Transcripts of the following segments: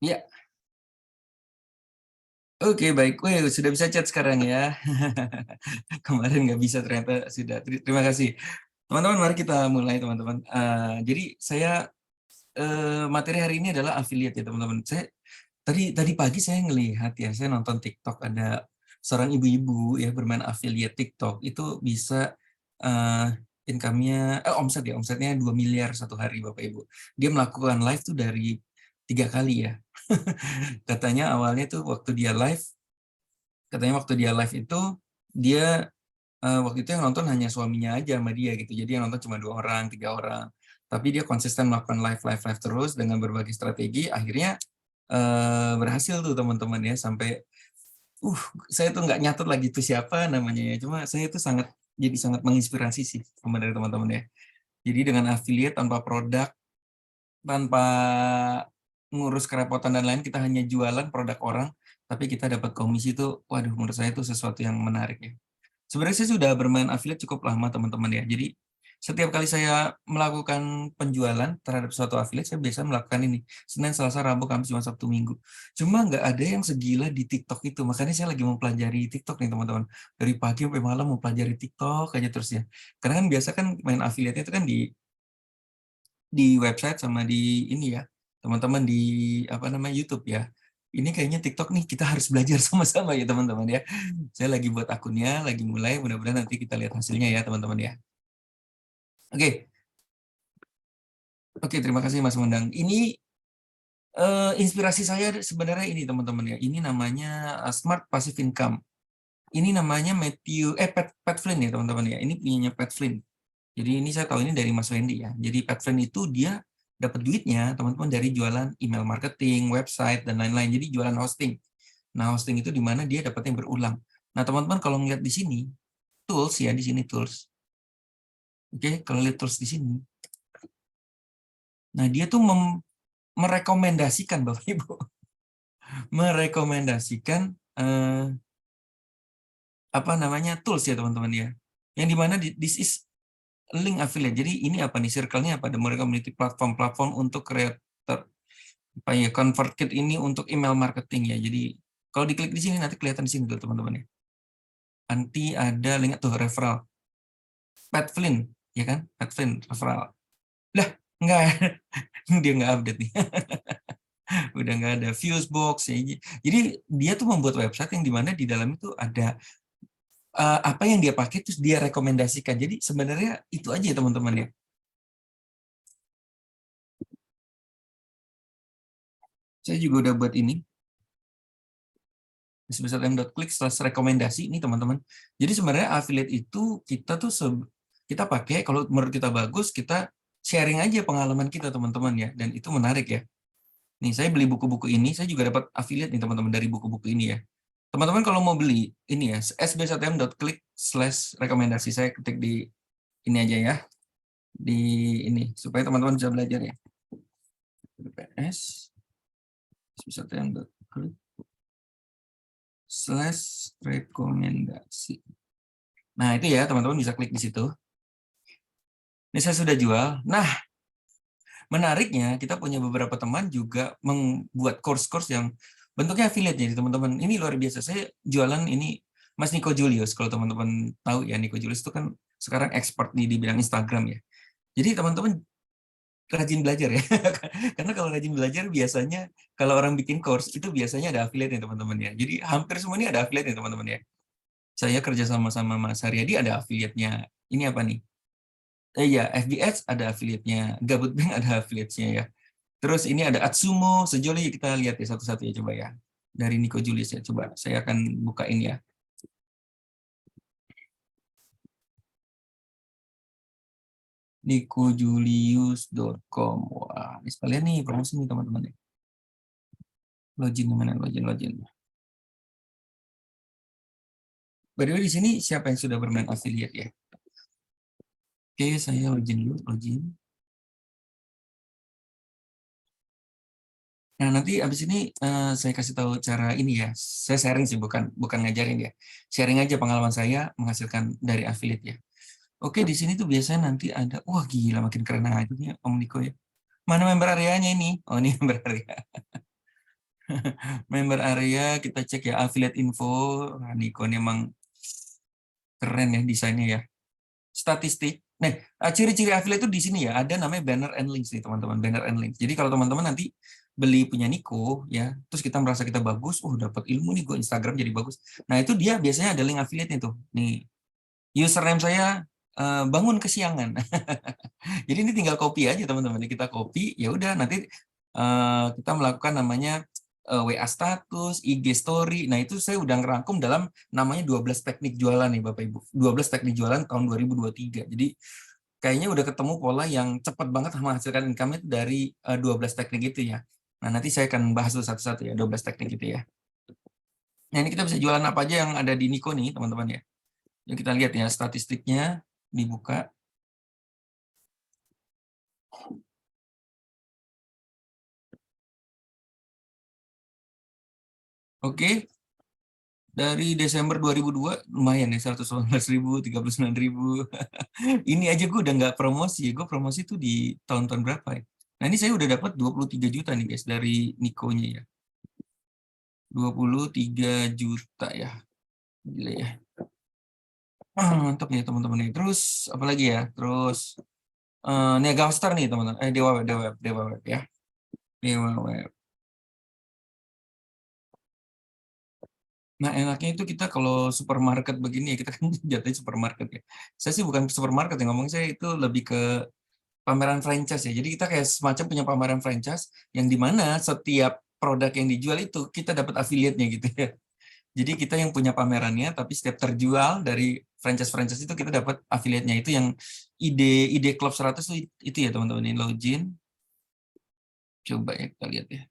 Iya. Oke, baik. Wih, sudah bisa chat sekarang ya. Kemarin nggak bisa, ternyata sudah. Terima kasih. Teman-teman, mari kita mulai, teman-teman. Jadi saya, materi hari ini adalah affiliate ya, teman-teman. Saya tadi tadi pagi saya ngelihat ya, saya nonton TikTok, ada seorang ibu-ibu ya bermain affiliate TikTok, itu bisa, income-nya omset ya, omsetnya 2 miliar satu hari, Bapak Ibu. Dia melakukan live tuh dari 3 kali ya. Katanya awalnya tuh waktu dia live itu, dia, waktu itu yang nonton hanya suaminya aja sama dia gitu. Jadi yang nonton cuma 2 orang, 3 orang. Tapi dia konsisten melakukan live terus dengan berbagai strategi, akhirnya, berhasil tuh teman-teman ya, sampai, uh, saya tuh nggak nyatet lagi itu siapa namanya ya, cuma saya itu sangat menginspirasi sih dari teman-teman ya. Jadi dengan affiliate tanpa produk, tanpa ngurus kerepotan dan lain, kita hanya jualan produk orang, tapi kita dapat komisi itu, waduh, menurut saya itu sesuatu yang menarik ya. Sebenarnya saya sudah bermain affiliate cukup lama, teman-teman ya. Jadi setiap kali saya melakukan penjualan terhadap suatu affiliate, saya biasa melakukan ini, Senin, Selasa, Rabu, Kamis, Jumat, Sabtu, Minggu. Cuma nggak ada yang segila di TikTok itu. Makanya saya lagi mempelajari TikTok nih, teman-teman. Dari pagi sampai malam mempelajari TikTok aja terus ya. Karena kan biasa kan main affiliate itu kan di website sama di ini ya, teman-teman di apa namanya, YouTube ya. Ini kayaknya TikTok nih kita harus belajar sama-sama ya, teman-teman ya. Saya lagi buat akunnya, lagi mulai, mudah-mudahan nanti kita lihat hasilnya ya, teman-teman ya. Oke, oke, terima kasih Mas Mendang. Ini, inspirasi saya sebenarnya ini, teman-teman ya. Ini namanya, Smart Passive Income. Ini namanya Pat Flynn ya, teman-teman ya. Ini punyanya Pat Flynn. Jadi ini saya tahu ini dari Mas Wendy ya. Jadi Pat Flynn itu dia dapat duitnya, teman-teman, dari jualan email marketing, website, dan lain-lain. Jadi jualan hosting. Nah, hosting itu di mana dia dapatnya berulang. Nah, teman-teman kalau ngeliat di sini, tools ya, di sini tools. Oke, kalau lihat tools di sini. Nah, dia tuh merekomendasikan, Bapak Ibu, merekomendasikan, apa namanya, tools ya, teman-teman ya. Yang di mana this is link affiliate. Jadi ini apa nih, circle-nya apa? Ada mereka memiliki platform-platform untuk creator, apa ya, ConvertKit ini untuk email marketing ya. Jadi kalau diklik di sini nanti kelihatan di sini tuh, teman-teman ya. Nanti ada link tuh referral. Pat Flynn, ya kan? Pat Flynn referral. Lah, enggak, dia nggak update nih. Udah nggak ada Fusebox ya. Jadi dia tuh membuat website yang dimana di dalam itu ada, apa yang dia pakai terus dia rekomendasikan. Jadi sebenarnya itu aja ya, teman-teman ya. Saya juga udah buat ini. Klik/rekomendasi ini, teman-teman. Jadi sebenarnya affiliate itu kita tuh kita pakai kalau menurut kita bagus, kita sharing aja pengalaman kita, teman-teman ya. Dan itu menarik ya. Nih, saya beli buku-buku ini, saya juga dapat affiliate nih, teman-teman, dari buku-buku ini ya. Teman-teman kalau mau beli ini ya, sbsatm.klik/rekomendasi. Saya ketik di ini aja ya, di ini supaya teman-teman bisa belajar ya. bps sbsatm.klik/rekomendasi. Nah, itu ya, teman-teman bisa klik di situ. Ini saya sudah jual. Nah, menariknya kita punya beberapa teman juga membuat course-course yang bentuknya affiliate. Jadi teman-teman, ini luar biasa. Saya jualan ini Mas Nico Julius. Kalau teman-teman tahu ya, Nico Julius itu kan sekarang expert di bidang Instagram ya. Jadi teman-teman rajin belajar ya. Karena kalau rajin belajar biasanya kalau orang bikin course itu biasanya ada affiliate nih, teman-teman ya. Jadi hampir semua ini ada affiliate nih, teman-teman ya. Saya kerja sama Mas Haryadi ada affiliate-nya. Ini apa nih? Iya, FB Ads ada affiliate-nya, Gabut Bank ada affiliate-nya ya. Terus ini ada Atsumo, Sejoli, kita lihat ya satu-satu ya, coba ya. Dari Nico Julius ya, coba saya akan bukain ya. nicojulius.com. Wah, ini sekalian nih promosi nih, teman-teman ya. Login mana, login. By the way, di sini siapa yang sudah bermain affiliate ya? Oke, saya login dulu, login. Nah, nanti abis ini saya kasih tahu cara ini ya. Saya sharing sih, bukan ngajarin ya. Sharing aja pengalaman saya menghasilkan dari affiliate ya. Oke, di sini tuh biasanya nanti ada, wah gila makin keren aja nih Om Niko ya. Mana member areanya ini? Oh, ini member area. Member area kita cek ya, affiliate info. Nah, Nikon emang keren ya desainnya ya. Statistik. Nah, ciri-ciri affiliate itu di sini ya, ada namanya banner and links nih teman-teman, banner and links. Jadi kalau teman-teman nanti beli punya Niko ya, terus kita merasa kita bagus, dapat ilmu nih gue Instagram jadi bagus. Nah, itu dia biasanya ada link affiliate-nya tuh. Nih, username saya bangun kesiangan. Jadi ini tinggal copy aja teman-teman. Kita copy, ya udah nanti kita melakukan namanya WA status, IG story. Nah, itu saya udah ngerangkum dalam namanya 12 teknik jualan nih Bapak Ibu. 12 teknik jualan tahun 2023. Jadi kayaknya udah ketemu pola yang cepat banget menghasilkan income itu dari 12 teknik itu ya. Nah, nanti saya akan bahas satu-satu ya, 12 teknik itu ya. Nah, ini kita bisa jualan apa aja yang ada di Niko nih, teman-teman ya. Yuk kita lihat ya, statistiknya dibuka. Oke, dari Desember 2002 lumayan ya, 118.000, 39.000. Ini aja gue udah nggak promosi, gue promosi tuh di tahun-tahun berapa ya. Nah ini saya udah dapat 23 juta nih guys dari Niko-nya ya. 23 juta ya. Gila ya. Mantap ya teman-teman nih. Terus apa lagi ya? Terus Niaga Star nih teman-teman. Dewa Web ya. Dewa Web. Nah, enaknya itu kita kalau supermarket begini ya, kita kan jatuhnya supermarket ya. Saya sih bukan supermarket yang ngomong, saya itu lebih ke pameran franchise ya. Jadi kita kayak semacam punya pameran franchise yang dimana setiap produk yang dijual itu kita dapat affiliate-nya gitu ya. Jadi kita yang punya pamerannya, tapi setiap terjual dari franchise-franchise itu kita dapat affiliate-nya. Itu yang ide Club 100 itu ya teman-teman. Ini login. Coba ya kita lihat ya.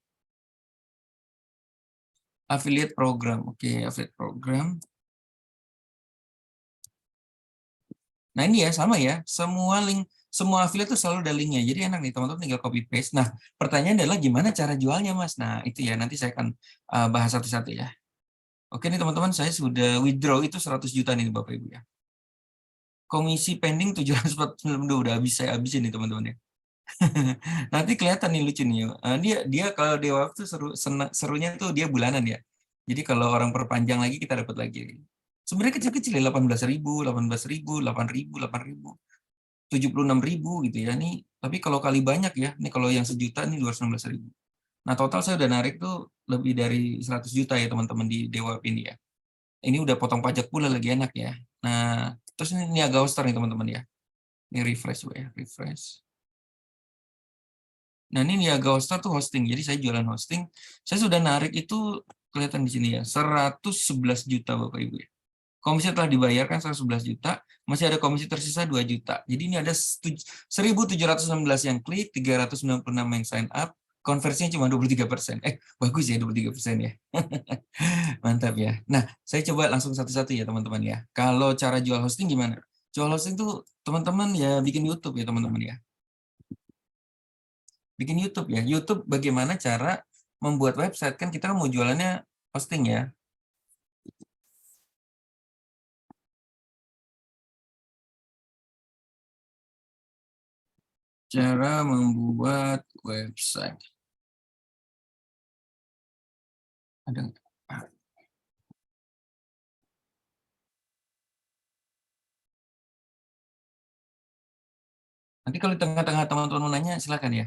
Affiliate program. Oke, affiliate program. Nah ini ya sama ya, semua affiliate itu selalu ada linknya. Jadi enak nih teman-teman tinggal copy paste. Nah pertanyaan adalah gimana cara jualnya Mas? Nah itu ya nanti saya akan bahas satu-satu ya. Oke nih teman-teman, saya sudah withdraw itu 100 juta nih Bapak Ibu ya. Komisi pending 749 udah habis, saya habisin nih teman-teman ya. Nanti kelihatan nih lucu nih. Dia kalau Dewa itu serunya tuh dia bulanan ya. Jadi kalau orang perpanjang lagi kita dapat lagi. Sebenarnya kecil-kecil ya, 18.000, 18.000, 8.000, 8.000. 76.000 gitu ya nih, tapi kalau kali banyak ya, nih kalau yang sejuta nih 216.000. Nah total saya udah narik tuh lebih dari 100 juta ya teman-teman di Dewa ini ya. Ini udah potong pajak pula, lagi enak ya. Nah terus ini Niaga Star nih teman-teman ya. Ini refresh ya, refresh. Nah ini Niaga Star tuh hosting, jadi saya jualan hosting. Saya sudah narik itu kelihatan di sini ya, 111 juta Bapak Ibu ya. Komisi telah dibayarkan 111 juta, masih ada komisi tersisa 2 juta. Jadi ini ada 1.716 yang klik, 396 yang sign up, konversinya cuma 23%. Bagus ya 23% ya. Mantap ya. Nah, saya coba langsung satu-satu ya teman-teman ya. Kalau cara jual hosting gimana? Jual hosting tuh teman-teman ya bikin YouTube ya teman-teman ya. Bikin YouTube ya. YouTube bagaimana cara membuat website, kan kita mau jualannya hosting ya. Cara membuat website. Ada nggak? Nanti kalau di tengah-tengah teman-teman nanya, silakan ya.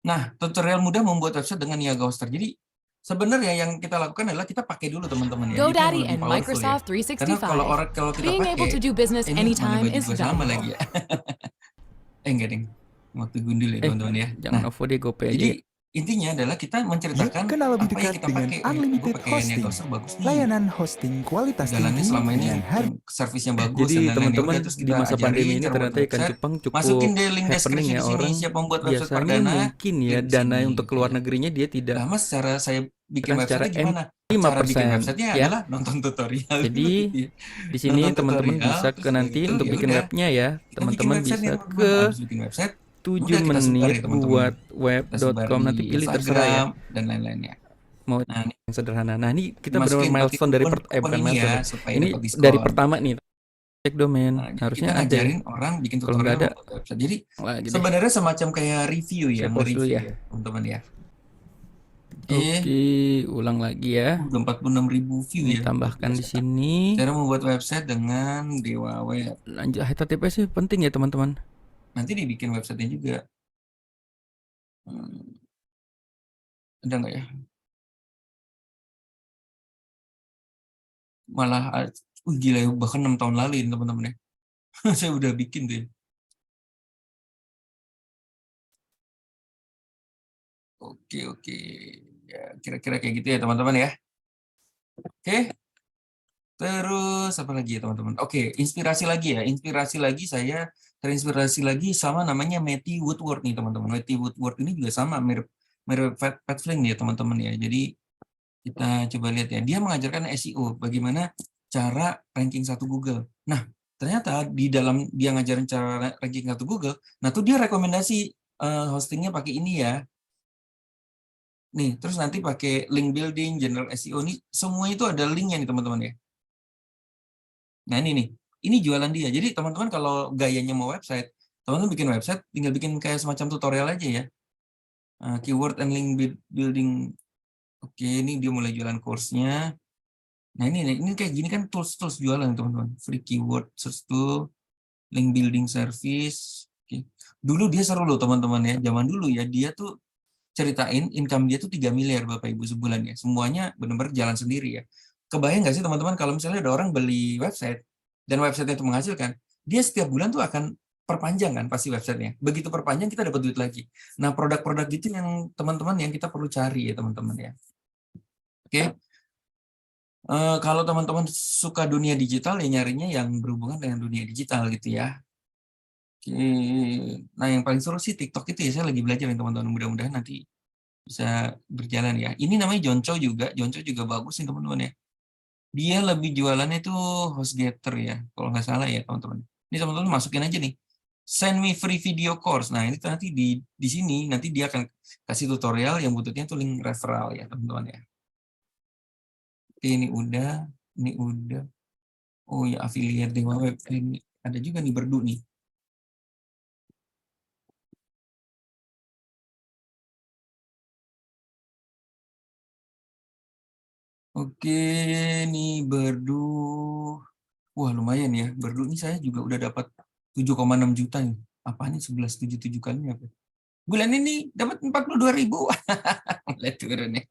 Nah, tutorial mudah membuat website dengan Niaga Hoster. Jadi sebenarnya yang kita lakukan adalah kita pakai dulu teman-teman ya. Itu yang GoDaddy lebih and powerful ya. Microsoft Karena kalau 365. kita Being able pakai, to do business ini mana anytime baju is gue sama lagi valuable. ya. Enggak ding. Waktu gundul ya teman-teman ya. Jangan Nah, OVO deh, GoPay aja jadi ya. intinya adalah kita Yuk menceritakan kenal lebih apa yang dekat kita dengan pakai. Gue Unlimited pakai Niaga Hosting, Hoster bagus nih. layanan hosting kualitas Jalannya tinggi selama ini dengan harga. servisnya bagus Jadi dan lain-lain. Ya teman-teman udah, terus di kita masa pandemi ajarin ini cara membuat ternyata ikan website. cupang Masukin cukup di link happening deskripsi ya. di sini Orang siapa membuat website biasanya perdana. mungkin ya Klik di dana sini untuk gitu keluar ya. negerinya dia tidak Nah, Mas, cara saya bikin kan secara website gimana? Cara bikin 5% websitenya ya. adalah nonton tutorial dulu Jadi gitu ya. di sini Nonton teman-teman tutorial, bisa terus ke udah nanti gitu untuk ya bikin udah. webnya ya. Kita bikin Teman-teman website nih bisa teman-teman. ke Habis bikin website, 7 udah kita sebar menit ya teman-teman ya. buat Kita sebar web.com, di nanti pilih terserah ya. Instagram dan lain-lainnya. Mau Nah, ini yang sederhana. Nah, ini kita benar-benar dimasukin pakai milestone dari kupon bukan ini milestone ya ya. supaya Ini dapat dari diskon. pertama nih. Cek domain. Nah, jadi kita Harusnya ada ya. ngajarin orang bikin Kalau nggak tutorial ada, membuat website. Jadi lagi deh. sebenarnya semacam kayak review ya, Saya pause dulu nge-review ya. ya, teman-teman ya. Oke, ulang lagi ya. udah 46.000 view Ini ya, luar tambahkan di biasa. sini. Cara membuat website dengan Dewa Web. Lanjut, HTTPS sih penting ya teman-teman. Nanti dibikin websitenya juga. Hmm, ada nggak ya? Malah, gila ya, bahkan 6 tahun lalu ini teman-teman ya. Saya udah bikin deh. Oke, oke. Ya, kira-kira kayak gitu ya teman-teman ya. Oke, terus apa lagi ya teman-teman? Oke, inspirasi lagi ya. Inspirasi lagi saya terinspirasi lagi sama namanya Matthew Woodward nih teman-teman. Matthew Woodward ini juga sama mirip mirip Pat Flynn ya teman-teman ya. Jadi kita coba lihat ya. Dia mengajarkan SEO, bagaimana cara ranking satu Google. Nah, ternyata di dalam dia ngajarin cara ranking satu Google, nah tuh dia rekomendasi hostingnya pakai ini ya. Nih, terus nanti pakai link building, general SEO nih, semua itu ada linknya nih teman-teman ya. Nah ini nih, ini jualan dia. Jadi teman-teman kalau gayanya mau website, teman-teman bikin website, tinggal bikin kayak semacam tutorial aja ya. Keyword and link building. Oke, ini dia mulai jualan course-nya. Nah ini kayak gini kan tools jualan teman-teman. Free keyword search tool, link building service. Oke. Dulu dia seru loh teman-teman ya. Zaman dulu ya dia tuh ceritain income dia tuh 3 miliar Bapak Ibu sebulan ya. Semuanya benar-benar jalan sendiri ya. Kebayang nggak sih teman-teman kalau misalnya ada orang beli website dan website itu menghasilkan, dia setiap bulan tuh akan perpanjang kan pasti websitenya. Begitu perpanjang kita dapat duit lagi. Nah produk-produk gitu yang teman-teman yang kita perlu cari ya teman-teman ya. Oke, kalau teman-teman suka dunia digital ya nyarinya yang berhubungan dengan dunia digital gitu ya. Oke, nah yang paling seru sih TikTok itu ya, saya lagi belajar nih teman-teman, mudah-mudahan nanti bisa berjalan ya. Ini namanya John Cho juga bagus nih teman-teman ya. Dia lebih jualannya itu HostGator ya, kalau nggak salah ya teman-teman. Ini teman-teman masukin aja nih, send me free video course. Nah ini nanti di sini nanti dia akan kasih tutorial yang butuhnya tuh link referral ya teman-teman ya. Oke, ini udah. Oh ya affiliate Dewa Web ini ada juga nih Berdu nih. Oke, nih Berdu. Wah, lumayan ya. Berdu ini saya juga udah dapat 7,6 juta nih. Apa nih 11,77 kali apa? Bulan ini dapat 42.000. Mulai turun ya.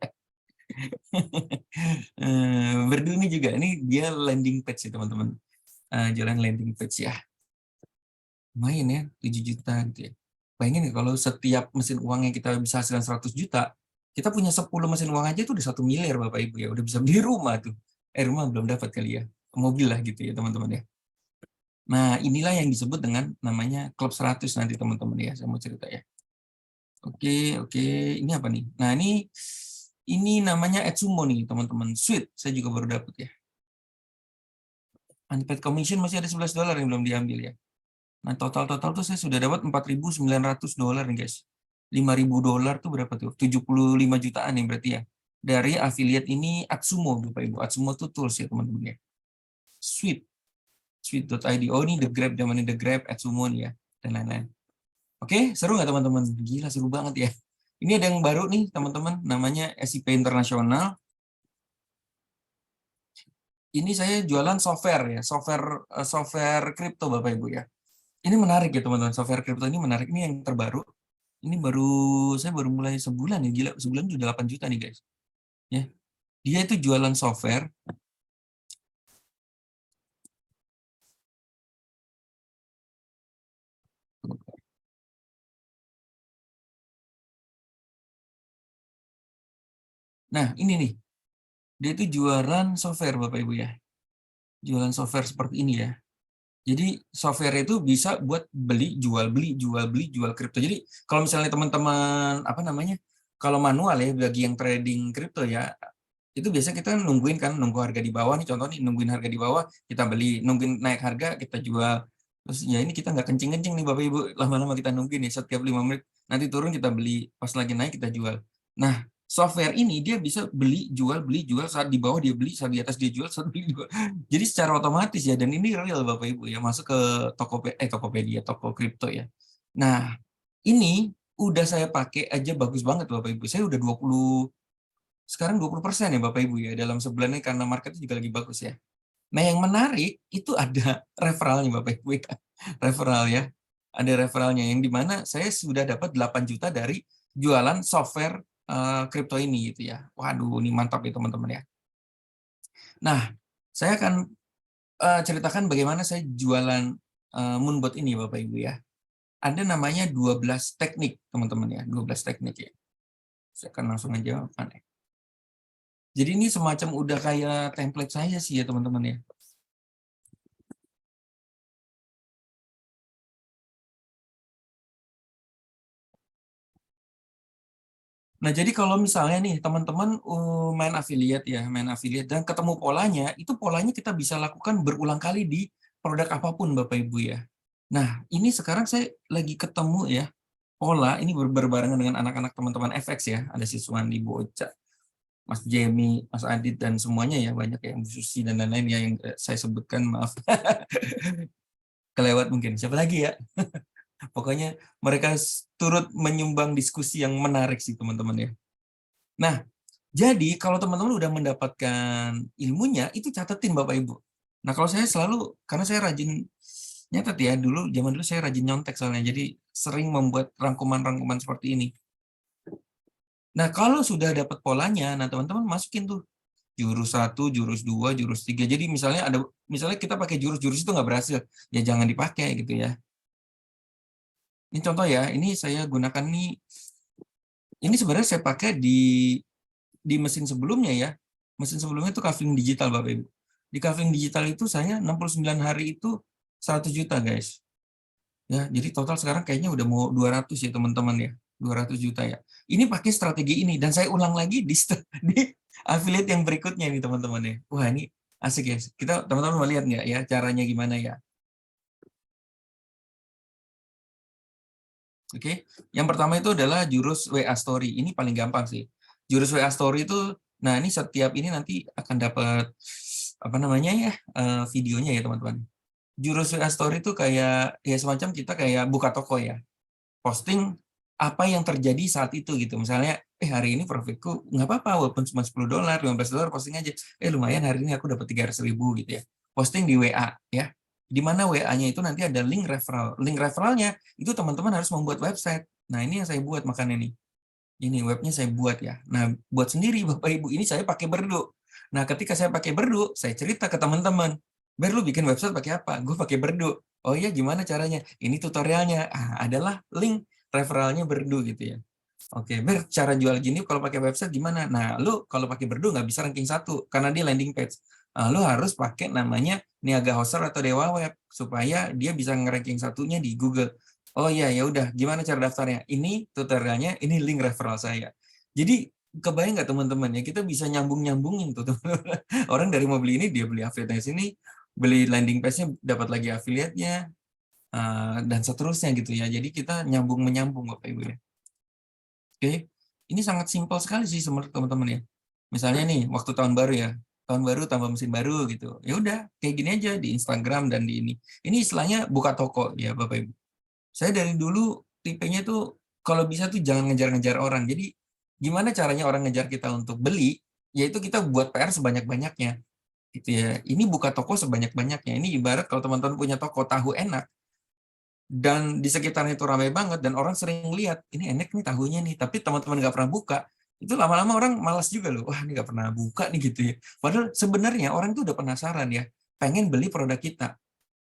Berdu ini juga, ini dia landing page ya teman-teman. Jualan landing page ya. Lumayan ya, 7 juta gitu ya. Bayangin ya, kalau setiap mesin uang yang kita bisa hasilkan 100 juta, kita punya 10 mesin uang aja itu udah 1 miliar Bapak Ibu ya. Udah bisa beli rumah tuh. Rumah belum dapat kali ya. Mobil lah gitu ya teman-teman ya. Nah, inilah yang disebut dengan namanya Klub 100 nanti teman-teman ya, saya mau cerita ya. Oke, oke. Ini apa nih? Nah, ini namanya Etsumo nih, teman-teman. Sweet, saya juga baru dapat ya. Unpaid commission masih ada $11 yang belum diambil ya. Nah, total-total tuh saya sudah dapat $4.900 nih, guys. $5.000 tuh berapa tuh? 75 jutaan nih berarti ya. Dari affiliate ini Atsumo, Bapak Ibu. Atsumo tuh tools ya, teman-teman ya. Sweet. Sweet.id. Oh, ini The Grab, zamannya The Grab, Atsumo nih ya. Dan lain-lain. Oke, seru nggak teman-teman? Gila, seru banget ya. Ini ada yang baru nih teman-teman, namanya SIP Internasional. Ini saya jualan software ya, software kripto Bapak Ibu ya. Ini menarik ya teman-teman, software kripto ini menarik. Ini yang terbaru. Ini saya baru mulai sebulan ya, gila, sebulan sudah 8 juta nih guys. Ya. Dia itu jualan software. Nah, ini nih. Dia itu jualan software Bapak Ibu ya. Jualan software seperti ini ya. Jadi software itu bisa buat beli, jual kripto. Jadi kalau misalnya teman-teman apa namanya, kalau manual ya bagi yang trading kripto ya, itu biasa kita nungguin kan, nunggu harga di bawah nih contoh nih, nungguin harga di bawah kita beli, nungguin naik harga kita jual. Terus ya ini kita nggak kencing-kencing nih Bapak Ibu, lama-lama kita nungguin nih setiap 5 menit, nanti turun kita beli, pas lagi naik kita jual. Nah, software ini dia bisa beli jual, saat di bawah dia beli, saat di atas dia jual, saat beli jual. Jadi secara otomatis ya, dan ini real Bapak Ibu ya, masuk ke Tokopedia, toko kripto ya. Nah, ini udah saya pakai aja bagus banget Bapak Ibu. Saya udah sekarang 20% ya Bapak Ibu ya dalam sebulan ini karena marketnya juga lagi bagus ya. Nah, yang menarik itu ada referralnya Bapak Ibu ya. Referral ya. Ada referralnya yang di mana saya sudah dapat 8 juta dari jualan software kripto ini gitu ya. Waduh, ini mantap ya teman-teman ya. Nah, saya akan ceritakan bagaimana saya jualan Moonbot ini Bapak Ibu ya. Ada namanya 12 teknik teman-teman ya, 12 teknik ya. Saya akan langsung aja open ya. Jadi ini semacam udah kayak template saya sih ya teman-teman ya. Nah, jadi kalau misalnya nih teman-teman main affiliate ya, main affiliate dan ketemu polanya, itu polanya kita bisa lakukan berulang kali di produk apapun Bapak Ibu ya. Nah, ini sekarang saya lagi ketemu ya pola ini berbarengan dengan anak-anak teman-teman FX ya, ada si Suwandi, Boca, Mas Jamie, Mas Adit dan semuanya ya, banyak ya, Bu Susi dan lain-lain ya yang saya sebutkan, maaf. Kelewat mungkin. Siapa lagi ya? Pokoknya mereka turut menyumbang diskusi yang menarik sih teman-teman ya. Nah, jadi kalau teman-teman udah mendapatkan ilmunya, itu catetin Bapak Ibu. Nah, kalau saya selalu, karena saya rajin nyatet ya, zaman dulu saya rajin nyontek soalnya, jadi sering membuat rangkuman-rangkuman seperti ini. Nah, kalau sudah dapat polanya, nah teman-teman masukin tuh jurus 1, jurus 2, jurus 3. Jadi misalnya kita pakai jurus-jurus itu nggak berhasil, ya jangan dipakai gitu ya. Ini contoh ya, ini saya gunakan ini sebenarnya saya pakai di mesin sebelumnya ya. Mesin sebelumnya itu kafling digital Bapak Ibu. Di kafling digital itu saya 69 hari itu 100 juta guys. Ya, jadi total sekarang kayaknya udah mau 200 ya teman-teman ya. 200 juta ya. Ini pakai strategi ini dan saya ulang lagi di affiliate yang berikutnya nih teman-teman ya. Wah, ini asik ya. Kita teman-teman mau lihat nggak ya caranya gimana ya? Oke. Yang pertama itu adalah jurus WA Story. Ini paling gampang sih. Jurus WA Story itu, nah ini setiap ini nanti akan dapat apa namanya ya videonya ya teman-teman. Jurus WA Story itu kayak ya semacam kita kayak buka toko ya. Posting apa yang terjadi saat itu gitu. Misalnya, hari ini profitku nggak apa-apa walaupun cuma $10, $15 posting aja. Lumayan hari ini aku dapat 300.000 gitu ya. Posting di WA ya. Di mana WA-nya itu nanti ada link referral. Link referralnya itu teman-teman harus membuat website. Nah, ini yang saya buat makanya nih. Ini webnya saya buat ya. Nah, buat sendiri Bapak Ibu. Ini saya pakai Berdu. Nah, ketika saya pakai Berdu, saya cerita ke teman-teman. Ber, lu bikin website pakai apa? Gue pakai Berdu. Oh iya, gimana caranya? Ini tutorialnya. Adalah link referralnya Berdu gitu ya. Oke, Ber, cara jual gini kalau pakai website gimana? Nah, lu kalau pakai Berdu nggak bisa ranking 1 karena dia landing page. Lu harus pakai namanya Niaga Hoster atau Dewa Web supaya dia bisa nge-ranking satunya di Google. Oh iya, ya udah. Gimana cara daftarnya? Ini tutorialnya, ini link referral saya. Jadi kebayang nggak teman-teman ya, kita bisa nyambung-nyambungin tuh teman-teman. Orang dari mau beli ini, dia beli affiliate sini, beli landing page-nya, dapat lagi affiliate-nya, dan seterusnya gitu ya. Jadi kita nyambung-menyambung Bapak Ibu ya. Oke, ini sangat simpel sekali sih sebenarnya teman-teman ya. Misalnya nih, waktu tahun baru ya, tahun baru tambah mesin baru gitu. Ya udah, kayak gini aja di Instagram dan di ini. Ini istilahnya buka toko ya Bapak Ibu. Saya dari dulu tipenya tuh kalau bisa tuh jangan ngejar-ngejar orang. Jadi gimana caranya orang ngejar kita untuk beli? Yaitu kita buat PR sebanyak-banyaknya. Gitu ya. Ini buka toko sebanyak-banyaknya. Ini ibarat kalau teman-teman punya toko tahu enak dan di sekitarnya itu ramai banget dan orang sering lihat ini enak nih tahunya nih, tapi teman-teman nggak pernah buka, itu lama-lama orang malas juga loh. Wah, ini nggak pernah buka nih gitu ya. Padahal sebenarnya orang itu udah penasaran ya, pengen beli produk kita.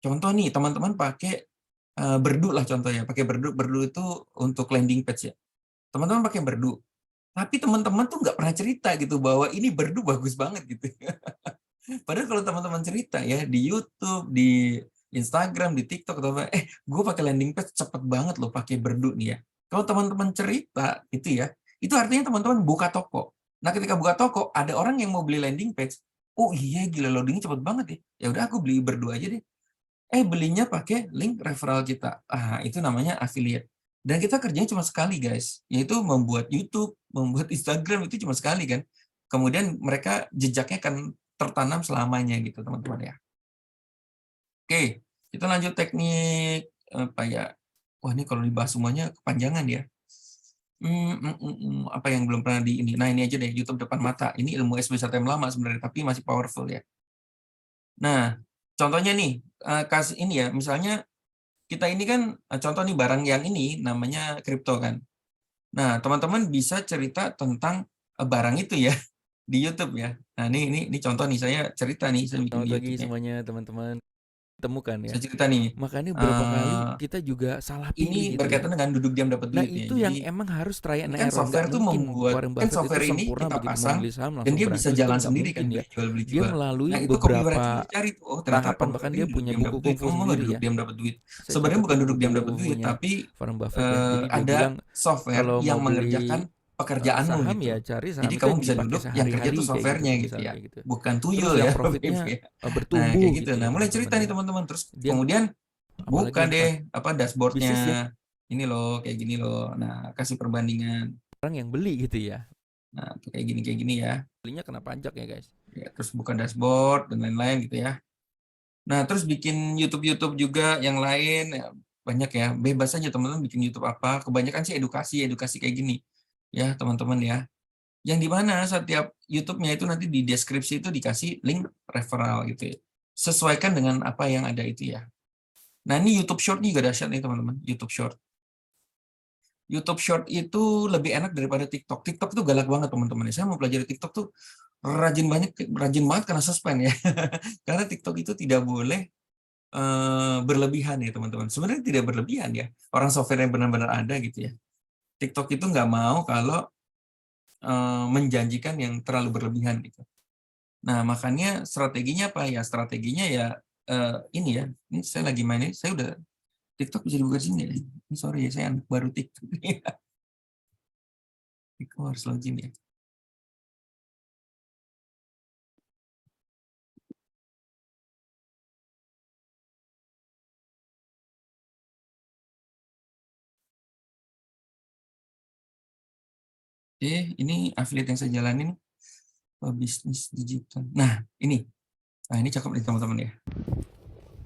Contoh nih, teman-teman pakai Berdu lah contohnya, pakai Berdu. Berdu itu untuk landing page ya. Teman-teman pakai Berdu, tapi teman-teman tuh nggak pernah cerita gitu bahwa ini Berdu bagus banget gitu. Padahal kalau teman-teman cerita ya di YouTube, di Instagram, di TikTok atau apa, gue pakai landing page cepet banget loh pakai Berdu nih ya. Kalau teman-teman cerita itu ya, itu artinya teman-teman buka toko. Nah, ketika buka toko, ada orang yang mau beli landing page. Oh iya, gila loadingnya cepet banget ya. Ya udah aku beli Berdu aja deh. Belinya pakai link referral kita. Itu namanya affiliate. Dan kita kerjanya cuma sekali, guys. Yaitu membuat YouTube, membuat Instagram itu cuma sekali kan. Kemudian mereka jejaknya akan tertanam selamanya gitu, teman-teman ya. Oke, kita lanjut teknik apa ya? Wah, ini kalau dibahas semuanya kepanjangan ya. Apa yang belum pernah di ini. Nah, ini aja deh, YouTube depan mata. Ini ilmu SB1M lama sebenarnya, tapi masih powerful ya. Nah, contohnya nih, kasih ini ya, misalnya kita ini kan, contoh nih barang yang ini namanya kripto kan. Nah, teman-teman bisa cerita tentang, barang itu ya, di YouTube ya. Nah, ini contoh nih, saya cerita nih, saya bikin Selamat di pagi YouTube ya. semuanya teman-teman. Temukan ya. Saya cerita nih, Makanya berapa kali eee, kita juga salah pilih ini gitu ya. berkaitan dengan duduk diam dapat Nah duit ya. itu yang Jadi emang harus try ini and kan error. Nggak software tuh mungkin membuat Warren kan Buffett itu software ini sempurna kita begitu mau pasang beli saham dan langsung dia bisa berhasil. Itu jalan nggak sendiri mungkin kan, ya. beli jual beli Dia jual. Nah, melalui itu copywriter beberapa tuh cari tuh, oh ternyata tahapan. produk Bahkan ini dia duduk punya diam buku dapat duit. kungfu Kamu mau nggak sendiri duduk ya. diam dapat duit? Saya Sebenarnya catat bukan nih duduk diam buku dapat duit, kungfunya tapi Warren Buffett ya. Jadi dia ada bilang software kalau yang mau beli mengerjakan pekerjaanmu saham gitu. ya cari Jadi saham itu kamu yang bisa dipakai duduk, yang kerja tuh sehari-hari kayak gitu software-nya tuh gitu misalnya ya, kayak gitu. bukan Terus tuyul yang ya, Bapak Ibu profitnya ya. Nah, bertumbuh kayak gitu. gitu ya Nah, mulai teman-teman cerita nih ya. teman-teman, terus Dia kemudian apalagi buka yang pas deh apa bisnis ya dashboard-nya. Ini loh, kayak gini loh. Nah, kasih perbandingan. orang yang beli gitu ya. Nah, tuh kayak gini ya. Belinya kena pajak ya guys. Ya, terus buka dashboard dan lain-lain gitu ya. Nah, terus bikin YouTube juga yang lain ya, banyak ya. Bebas aja teman-teman bikin YouTube apa. Kebanyakan sih edukasi kayak gini. Ya, teman-teman ya. Yang di mana setiap YouTube-nya itu nanti di deskripsi itu dikasih link referral gitu ya. Sesuaikan dengan apa yang ada itu ya. Nah, ini YouTube Short juga dahsyat nih teman-teman. YouTube Short. YouTube Short itu lebih enak daripada TikTok. TikTok itu galak banget teman-teman. Saya mau pelajari TikTok tuh rajin banget karena suspend ya. Karena TikTok itu tidak boleh berlebihan ya teman-teman. Sebenarnya tidak berlebihan ya. Orang software yang benar-benar ada gitu ya. TikTok itu nggak mau kalau menjanjikan yang terlalu berlebihan gitu. Nah, makanya strateginya apa ya? Strateginya ya ini ya. Ini saya lagi main ini, saya udah TikTok bisa dibuka di sini ya. Ini sorry ya, saya anak baru TikTok. TikTok harus login ya. Oke, ini affiliate yang saya jalanin bisnis digital. Nah, ini. Nah, ini cakep nih teman-teman ya.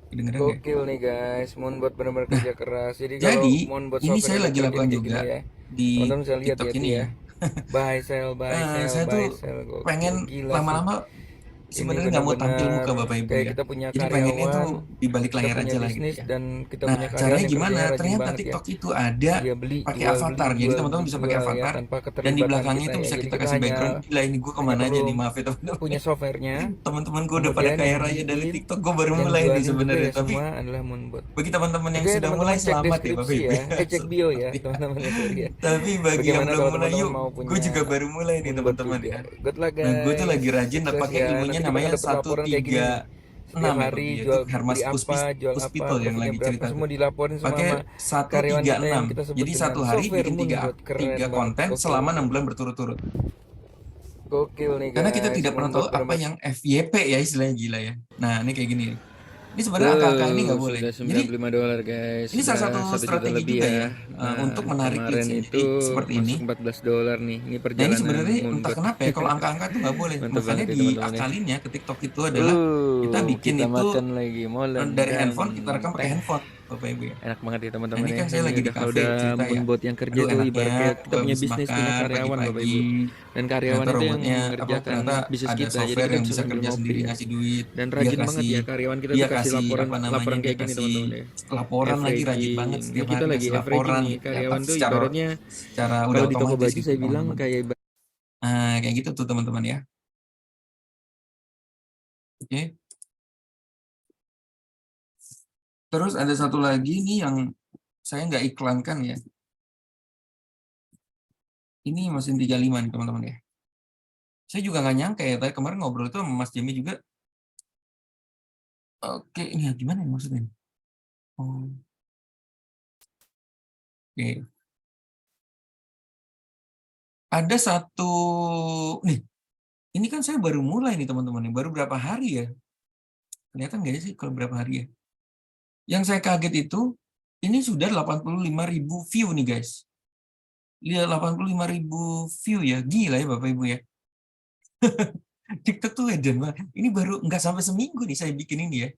Kedengeran nggak? Gokil nih guys, Moonbot benar-benar Nah, kerja keras. Jadi kalau jadi Moonbot ini software saya ini lagi kerja lakukan kayak juga gini ya. di Teman-teman bisa lihat TikTok ya ini tuh ya. ya. Buy sell, buy sell, Saya buy tuh sell. Gokil, pengen gila sih. lama-lama Ini sebenarnya nggak mau tampil benar-benar muka Bapak Ibu kayak ya. kita punya Jadi pengennya karyawan, tuh di balik kita layar punya aja lah gitu bisnis, ya. dan kita Nah, punya karyawan caranya yang gimana? kerjanya rajin Ternyata banget ya. TikTok itu ada Dia beli, pakai jual, beli, avatar. Jadi jual, teman-teman beli, bisa pakai jual ya, avatar tanpa dan di keterlibatan belakangnya kita itu ya. bisa Jadi kita kita kasih background. hanya Gila ini gue hanya kemana aja perlu nih, maaf ya teman-teman. punya softwarenya, Teman-teman gue udah pada kemudian yang kaya raya dari beliin, TikTok, gue baru yang mulai nih jualin juga sebenarnya. ya Tapi semua adalah Moonbot. bagi teman-teman yang Oke sudah mulai teman-teman, cek selamat ya Bapak deskripsi Ibu ya, ya. cek bio ya Tapi teman-teman ya, sorry ya. tapi bagi yang Bagaimana belum kalau mulai teman-teman yuk, mau gue punya juga baru mulai nih Moonbot teman-teman juga. ya. Good luck Nah, gue tuh guys, lagi rajin sukses pakai ya. ilmunya Nanti kita akan namanya dapat laporan kayak gini nih. 136 Setiap ya Bapak hari Ibu ya. Itu jual Hermas beli apa, jual apa, Puspito yang profitnya lagi berapa, cerita tuh. semua dilaporin sama Pakai karyawan kita yang 136. kita sebut Jadi dengan satu hari software bikin Moonbot. Keren tiga banget, konten gokil selama 6 sih. bulan berturut-turut. Gokil nih Karena kita guys, tidak pernah tahu Moonbot apa benar-benar. yang FYP ya, istilahnya gila ya. Nah, ini kayak gini nih. Ini sebenarnya angka-angka ini nggak boleh. Sudah Jadi $95 guys, ini salah sudah satu 1 juta strategi lebih juga ya. ya Nah, untuk menarik leads kemarin ya. itu Jadi seperti ini. masuk $14 nih. Ini Nah, ini perjalanan sebenarnya entah Moonbot. kenapa ya, kalau angka-angka tuh nggak boleh. Mantap Makanya banget ya teman-teman ya. diakalinnya ke TikTok itu adalah kita bikin Kita itu makan lagi molen dari dan handphone, kita rekam pakai teh. handphone, Bapak Ibu ya. Enak banget ya Nah, teman-teman ini ya. kan saya Ini lagi di udah kalau kafe udah cerita ya. Moonbot yang kerja Aduh tuh enaknya, ibarat kayak kita gue punya habis bisnis, punya makan karyawan Bapak pagi-pagi, Ibu. Dan karyawan ternyata itu yang robotnya mengerjakan ternyata bisnis ada kita. Jadi software kita yang bisa bisa sambil kerja ngopi sendiri ya. ngasih duit, Dan dia rajin banget ya, kasih karyawan kita dia tuh kasih kasih laporan apa namanya, laporan dia kayak gini kasih teman-teman ya. laporan lagi, rajin banget Averaging. Ini setiap kita hari lagi kasih averaging laporan nih. gitu ya, Karyawan tapi tuh secara ibaratnya udah kalau di toko otomatis baju gitu saya bilang teman-teman. kayak Nah, kayak gitu tuh teman-teman ya. Oke. Terus ada satu lagi nih yang saya nggak iklankan ya. Ini mesin 35 nih teman-teman ya. Saya juga nggak nyangka ya, tadi kemarin ngobrol itu sama Mas Jimmy juga. Oke, ini gimana ya maksudnya? Oh, oke. Ada satu, nih, ini kan saya baru mulai nih teman-teman, baru berapa hari ya? Kelihatan nggak sih kalau berapa hari ya? Yang saya kaget itu, ini sudah 85.000 view nih guys. Lihat 85.000 view ya, gila ya Bapak Ibu ya. TikTok tuh edan banget. Ini baru nggak sampai seminggu nih saya bikin ini ya.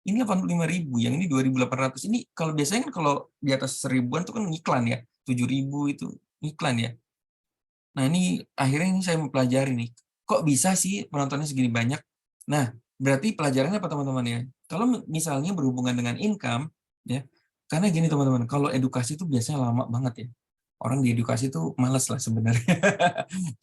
Ini 85.000, yang ini 2.800. Ini kalau biasanya kan kalau di atas 1.000-an tuh kan iklan ya, 7.000 itu. iklan ya. Nah, ini akhirnya ini saya mempelajari nih, kok bisa sih penontonnya segini banyak? Nah, berarti pelajarannya apa teman-teman ya? Kalau misalnya berhubungan dengan income, ya, karena gini teman-teman, kalau edukasi itu biasanya lama banget ya. Orang di edukasi itu males lah sebenarnya.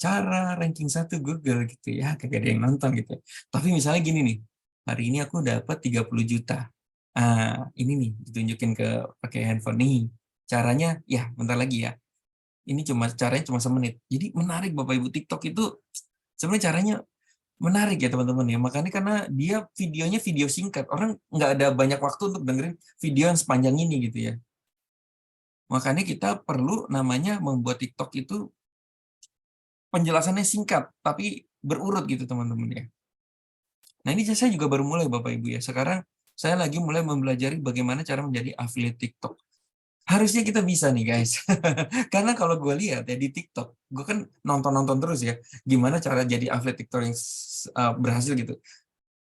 Cara ranking 1 Google gitu ya, kagak ada yang nonton gitu. Tapi misalnya gini nih, hari ini aku dapat 30 juta. Ah, ini nih ditunjukin ke pakai handphone nih. Caranya ya bentar lagi ya, ini caranya cuma semenit. Jadi menarik Bapak Ibu, TikTok itu sebenarnya caranya menarik ya teman-teman ya. Makanya karena dia videonya video singkat. Orang nggak ada banyak waktu untuk dengerin video yang sepanjang ini gitu ya. Makanya kita perlu namanya membuat TikTok itu penjelasannya singkat, tapi berurut gitu teman-teman ya. Nah ini saya juga baru mulai Bapak Ibu ya. Sekarang saya lagi mulai mempelajari bagaimana cara menjadi affiliate TikTok. Harusnya kita bisa nih guys. Karena kalau gue lihat ya di TikTok, gue kan nonton-nonton terus ya, gimana cara jadi affiliate TikTok yang berhasil gitu.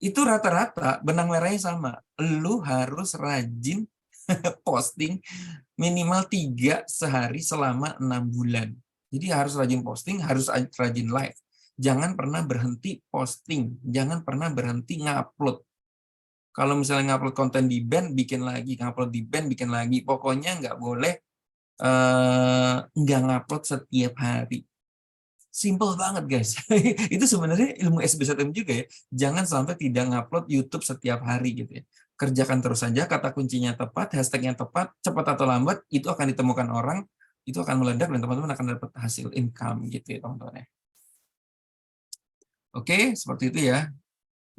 Itu rata-rata benang merahnya sama. Lu harus rajin posting minimal 3 sehari selama 6 bulan. Jadi harus rajin posting, harus rajin live. Jangan pernah berhenti posting, jangan pernah berhenti ngupload. Kalau misalnya ngupload konten di band, bikin lagi, ngupload di band, bikin lagi. Pokoknya nggak boleh nggak ngupload setiap hari. Simple banget guys. Itu sebenarnya ilmu SBSM juga ya. Jangan sampai tidak ngupload YouTube setiap hari gitu ya. Kerjakan terus saja, kata kuncinya tepat, hashtagnya tepat, cepat atau lambat, itu akan ditemukan orang, itu akan meledak dan teman-teman akan dapat hasil income gitu ya teman-teman ya. Oke, seperti itu ya.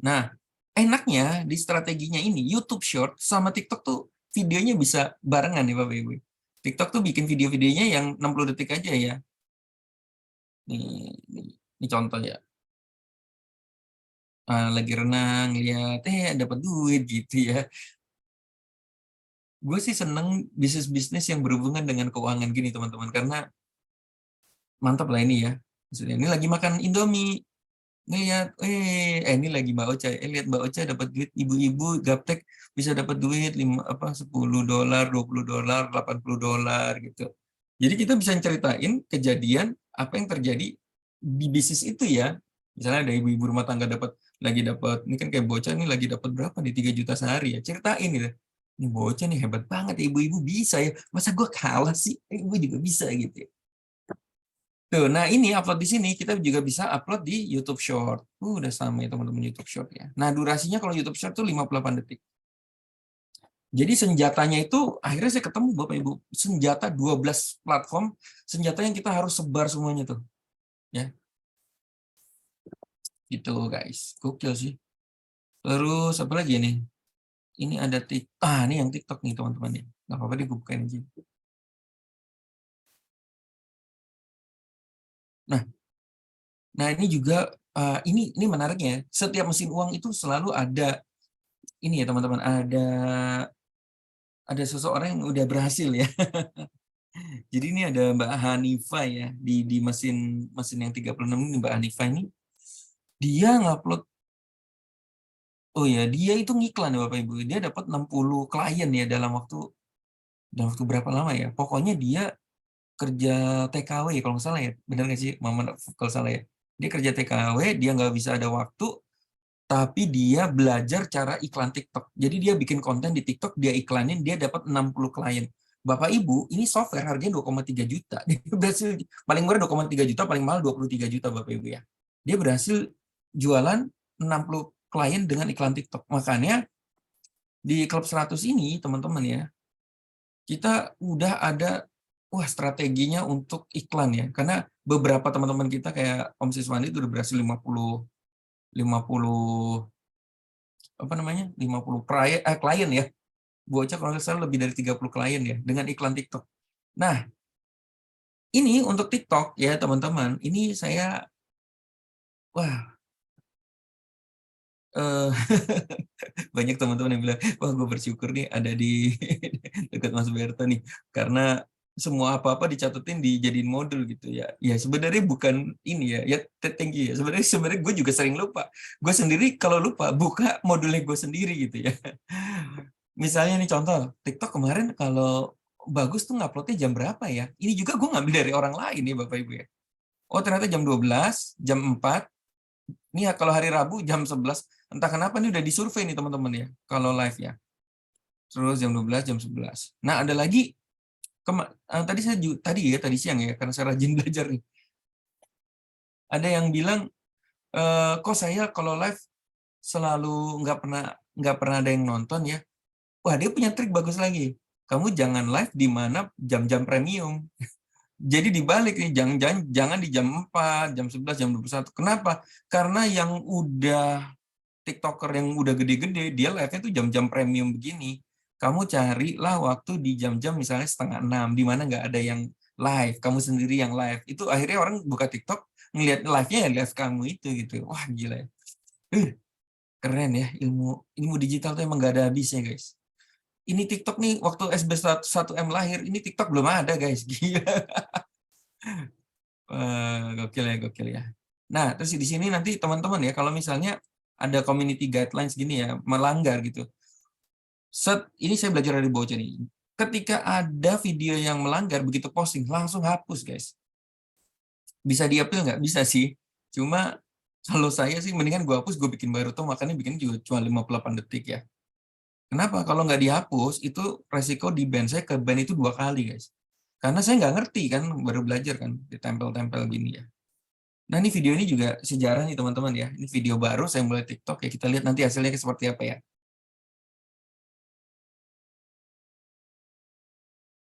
Nah, enaknya di strateginya ini, YouTube Short sama TikTok tuh videonya bisa barengan nih Bapak Ibu. TikTok tuh bikin video-videonya yang 60 detik aja ya. Ini contoh ya. Lagi renang, lihat, dapat duit gitu ya. Gue sih seneng bisnis-bisnis yang berhubungan dengan keuangan gini teman-teman, karena mantap lah ini ya. Maksudnya ini lagi makan Indomie, ngeliat, ini lagi Mbak Ocha, lihat Mbak Ocha dapat duit, ibu-ibu gaptek bisa dapat duit $10, $20, $80 gitu. Jadi kita bisa ceritain kejadian apa yang terjadi di bisnis itu ya. Misalnya ada ibu-ibu rumah tangga lagi dapat, ini kan kayak bocah nih lagi dapat berapa nih, 3 juta sehari ya, ceritain gitu. Ini bocah nih hebat banget, ibu-ibu bisa ya, masa gue kalah sih, ibu juga bisa gitu ya. Tuh, nah ini upload di sini, kita juga bisa upload di YouTube Short. Udah sama ya teman-teman YouTube Short ya. Nah durasinya kalau YouTube Short tuh 58 detik. Jadi senjatanya itu, akhirnya saya ketemu Bapak Ibu, senjata 12 platform, senjata yang kita harus sebar semuanya tuh. Ya, gitu guys, gokil sih. Terus apa lagi nih? Ini ada ini yang TikTok nih teman-teman ya. Nggak apa-apa deh, gue bukain aja. Nah ini juga ini menariknya. Setiap mesin uang itu selalu ada ini ya teman-teman. Ada seseorang yang udah berhasil ya. Jadi ini ada Mbak Hanifa ya di mesin yang 36 ini, Mbak Hanifa ini dia ngupload. Oh ya, dia itu ngiklan ya Bapak Ibu. Dia dapat 60 klien ya dalam waktu berapa lama ya? Pokoknya dia kerja TKW kalau nggak salah ya. Benar nggak sih, Mama kalau salah ya? Dia kerja TKW, dia nggak bisa ada waktu, tapi dia belajar cara iklan TikTok. Jadi dia bikin konten di TikTok, dia iklanin, dia dapat 60 klien. Bapak Ibu, ini software harganya 2,3 juta. Dia berhasil, paling murah 2,3 juta, paling mahal 23 juta Bapak Ibu ya. Dia berhasil jualan 60 klien dengan iklan TikTok. Makanya di Klub 100 ini, teman-teman ya, kita udah ada strateginya untuk iklan ya. Karena beberapa teman-teman kita kayak Om Siswandi itu udah berhasil 50 klien ya. Bocah kalau nggak salah lebih dari 30 klien ya dengan iklan TikTok. Nah, ini untuk TikTok ya teman-teman, ini saya banyak teman-teman yang bilang, wah gue bersyukur nih ada di dekat Mas Berto nih, karena semua apa-apa dicatetin dijadiin modul gitu ya. Ya sebenarnya bukan ini ya thank you ya. Sebenarnya gue juga sering lupa. Gue sendiri kalau lupa buka modulnya gue sendiri gitu ya. Misalnya nih contoh, TikTok kemarin kalau bagus tuh nguploadnya jam berapa ya? Ini juga gue ngambil dari orang lain nih Bapak Ibu ya. Oh ternyata jam 12, jam 4. Nih ya kalau hari Rabu jam 11. Entah kenapa nih udah disurvei nih teman-teman ya. Kalau live ya. Terus jam 12, jam 11. Nah ada lagi, tadi siang ya, karena saya rajin belajar nih. Ada yang bilang, kok saya kalau live selalu nggak pernah ada yang nonton ya. Wah dia punya trik bagus lagi. Kamu jangan live di mana jam-jam premium. Jadi dibalik nih, jangan di jam 4, jam 11, jam 21. Kenapa? Karena yang udah TikToker yang udah gede-gede, dia live-nya tuh jam-jam premium begini. Kamu carilah waktu di jam-jam misalnya 5:30, di mana nggak ada yang live, kamu sendiri yang live. Itu akhirnya orang buka TikTok, ngelihat live-nya ya live kamu itu gitu. Wah gila ya. Keren ya, ilmu digital tuh emang nggak ada habisnya guys. Ini TikTok nih, waktu SB 1M lahir, ini TikTok belum ada guys. Gila. Gokil ya. Nah, terus di sini nanti teman-teman ya, kalau misalnya ada community guidelines gini ya, melanggar gitu. Ini saya belajar dari Boce nih. Ketika ada video yang melanggar, begitu posting, langsung hapus guys. Bisa di-upload nggak? Bisa sih. Cuma kalau saya sih mendingan gue hapus, gue bikin baru tuh, makanya bikin juga cuma 58 detik ya. Kenapa? Kalau nggak dihapus, itu resiko di ban saya ke ban itu 2 kali guys. Karena saya nggak ngerti kan, baru belajar kan, ditempel-tempel gini ya. Nah ini video ini juga sejarah nih teman-teman ya. Ini video baru saya mulai TikTok ya. Kita lihat nanti hasilnya seperti apa ya.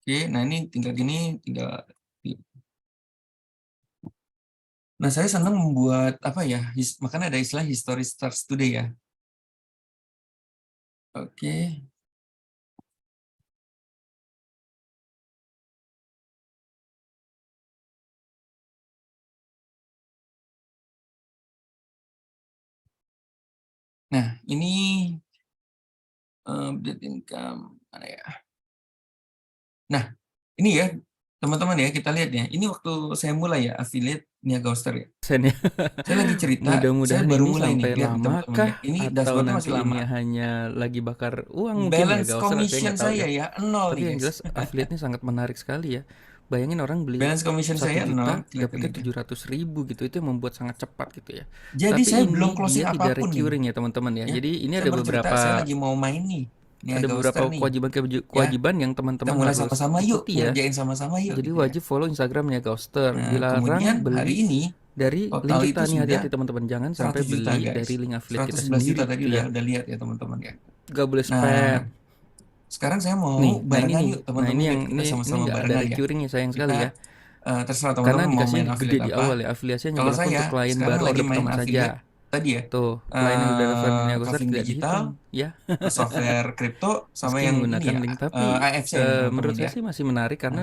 Oke, nah ini tinggal gini, Nah saya senang membuat apa ya, makanya ada istilah History Starts Today ya. Oke. Nah ini update income mana ya? Nah ini ya teman-teman ya, kita lihat ya. Ini waktu saya mulai ya affiliate Niaga Hoster ya. Saya lagi cerita, saya Mudah-mudahan baru ini mulai nih, sampai lihat nih lama teman-teman kah ya. Ini atau dashboardnya nanti masih lama. ini hanya lagi bakar uang mungkin ya Balance Gauster, saya commission nggak tahu saya ya. ya 0 Tapi nih yang guys. jelas affiliate-nya sangat menarik sekali ya. Bayangin orang beli Balance commission 1 saya 0, juta kelihatan dapetnya gitu. 700.000 gitu, itu yang membuat sangat cepat gitu ya. Jadi Tapi saya belum ini closing dia tidak apapun nih. recurring ya teman-teman ya. Ya, Jadi ini saya ada baru cerita, saya lagi beberapa mau main nih. Niaga Hoster nih. Ya, kewajiban yang kita teman-teman mulai harus sama-sama yuk, ikuti ya. ngerjain sama-sama yuk. Jadi Gitu ya. wajib follow Instagramnya Gauster. Nah, Dilarang kemudian hari beli ini dari total link itu kita nih, sudah hati-hati teman-teman, jangan 100 sampai juta beli guys. dari link affiliate kita 111 sendiri juta tadi gitu ya. udah lihat ya teman-teman ya. Gak boleh Nah, spam. sekarang saya mau Nih, nah ini barengan nih. yuk Nah teman-teman, ini biar yang kita ini sama-sama nggak ada barengan ya. recurringnya, sayang sekali Kita ya. terserah Karena teman-teman mau main dikasih gede affiliate di apa. awal ya. Afiliasinya Kalau berlaku saya untuk klien sekarang baru lagi order main pertama affiliate saja. tadi ya, Tuh, klien yang udah daftar di Niaga Hoster Kaving tidak Digital, dihitung ya. software crypto, sama Meski yang ini menggunakan ya, link, tapi AFC nih teman-teman menurut saya ya. sih masih menarik Nah, karena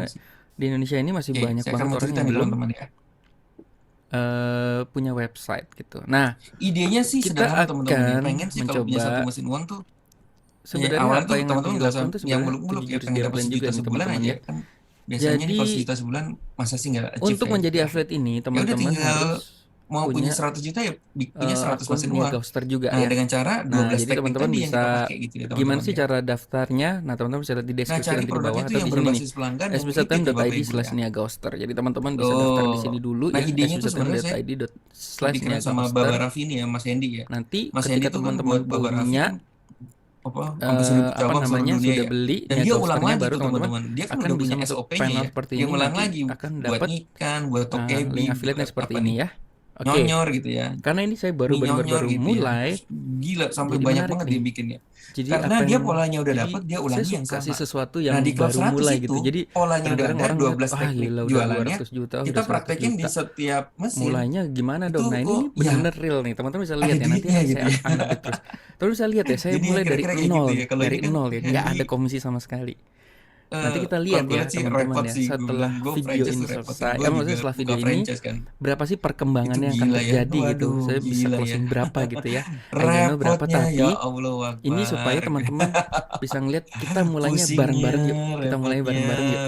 di Indonesia ini masih Oke, banyak saya akan banget mau orang cerita yang nih belum teman-teman ya. punya website gitu. Nah, Idenya sih kita sederhana teman-teman ya. akan Pengen sih kalau punya satu mencoba mesin uang tuh. Ya, sebenarnya awalnya apa tuh yang teman-teman nantinya nggak Ghost usah Run itu yang sebenarnya muluk-muluk ya, pengen dapat jenis-jenis sejuta gameplay juga nih sebulan teman-teman aja ya. kan. Biasanya nih Jadi kalau sejuta sebulan masa sih nggak achieve untuk ya gitu menjadi ya. affiliate ini Ya udah teman-teman tinggal harus mau punya punya 100 juta ya punya 100 akun mesin uang. Niaga Hoster juga Nah, ya. dengan cara Nah, 12 jadi teknik teman-teman tadi yang kita bisa pakai gitu ya gimana teman-teman sih ya. cara daftarnya? Nah, teman-teman bisa lihat di Nah, deskripsi cari nanti di produknya bawah tuh atau yang di sini nih. berbasis pelanggan yang repeat ya Bapak Ibu ya. sbisatime.id/niaga hoster. Jadi teman-teman bisa daftar di sini Tuh. dulu Nah, ya, idenya tuh sebenarnya saya kepikiran sbisatime.id/niaga sama hoster. Baba Raffi nih ya, Mas Hendy ya. Nanti Mas Hendy ketika tuh kan teman-teman buat Baba Raffi punya kan apa hampir 1000 cabang seluruh dunia sudah ya. beli Dan Niaga dia ulang Hosternya, lagi baru tuh teman-teman teman-teman. Dia kan akan udah bisa punya masuk SOP-nya panel ya. seperti Dia ini, ngulang nanti lagi akan buat dapat ikan, buat tokebi, link affiliate-nya buat seperti apa ini nih? ya. Oke. Nyonyor gitu ya. Karena ini saya baru Mie nyonyor baru gitu ya. mulai, Gila sampai jadi banyak menarik banget nih. dia bikinnya. Jadi Karena apa dia yang polanya udah jadi dapet, dia saya ulangi yang suka sih sama. sesuatu Nah, yang di Club baru 100 mulai itu gitu. Jadi polanya udah kadang-kadang ada, orang 12 ngeliat, wah teknik gila udah jualannya. 200 juta, Kita udah 100 praktekin di juta. setiap mesin. Mulainya gimana Itu dong? Nah ini kok ya bener-bener real nih. Teman-teman bisa ada lihat ya. Nanti duitnya gitu saya ya. akan update terus. Terus bisa lihat ya, saya Jadi ya mulai dari kira-kira kayak gitu nol ya. nih. Kalau Dari ini kan nol ya. Nggak ada Hendy komisi sama sekali. Nanti kita kalau lihat gue ya lihat sih teman-teman repot ya, sih. Gue setelah bilang gue video franchise ini repot. selesai. Gue juga Maksudnya setelah buka video ini, franchise kan. berapa sih Itu perkembangannya yang akan gila ya. terjadi gitu. Waduh, Saya bisa gila ya. closing berapa gitu ya. I don't know berapa, Repotnya ya tapi Allah ini supaya Akbar. teman-teman bisa ngeliat kita mulainya Pusingnya, bareng-bareng yuk. Kita mulainya repotnya. bareng-bareng yuk.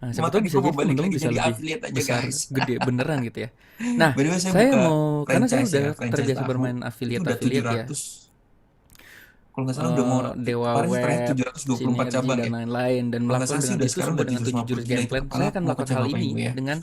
Nah, siapa tahu Makanya bisa gue mau jadi balik teman-teman lagi bisa jadi lebih affiliate aja besar, guys. gede beneran gitu ya. Nah, By the way, saya saya buka mau, karena saya franchise udah ya, franchise terbiasa tahu. bermain Itu udah affiliate ya. 700 Kalau nggak salah udah mau Dewa kemarin sih terakhir Web, 724 Sinergi, cabang dan ya. lain-lain, dan Kalau nggak melakukan salah sih dengan udah itu sekarang semua udah dengan 7 750. jurus Gila game itu plan. kepala Saya akan mau melakukan pecah hal Bapak ini Ibu ya. dengan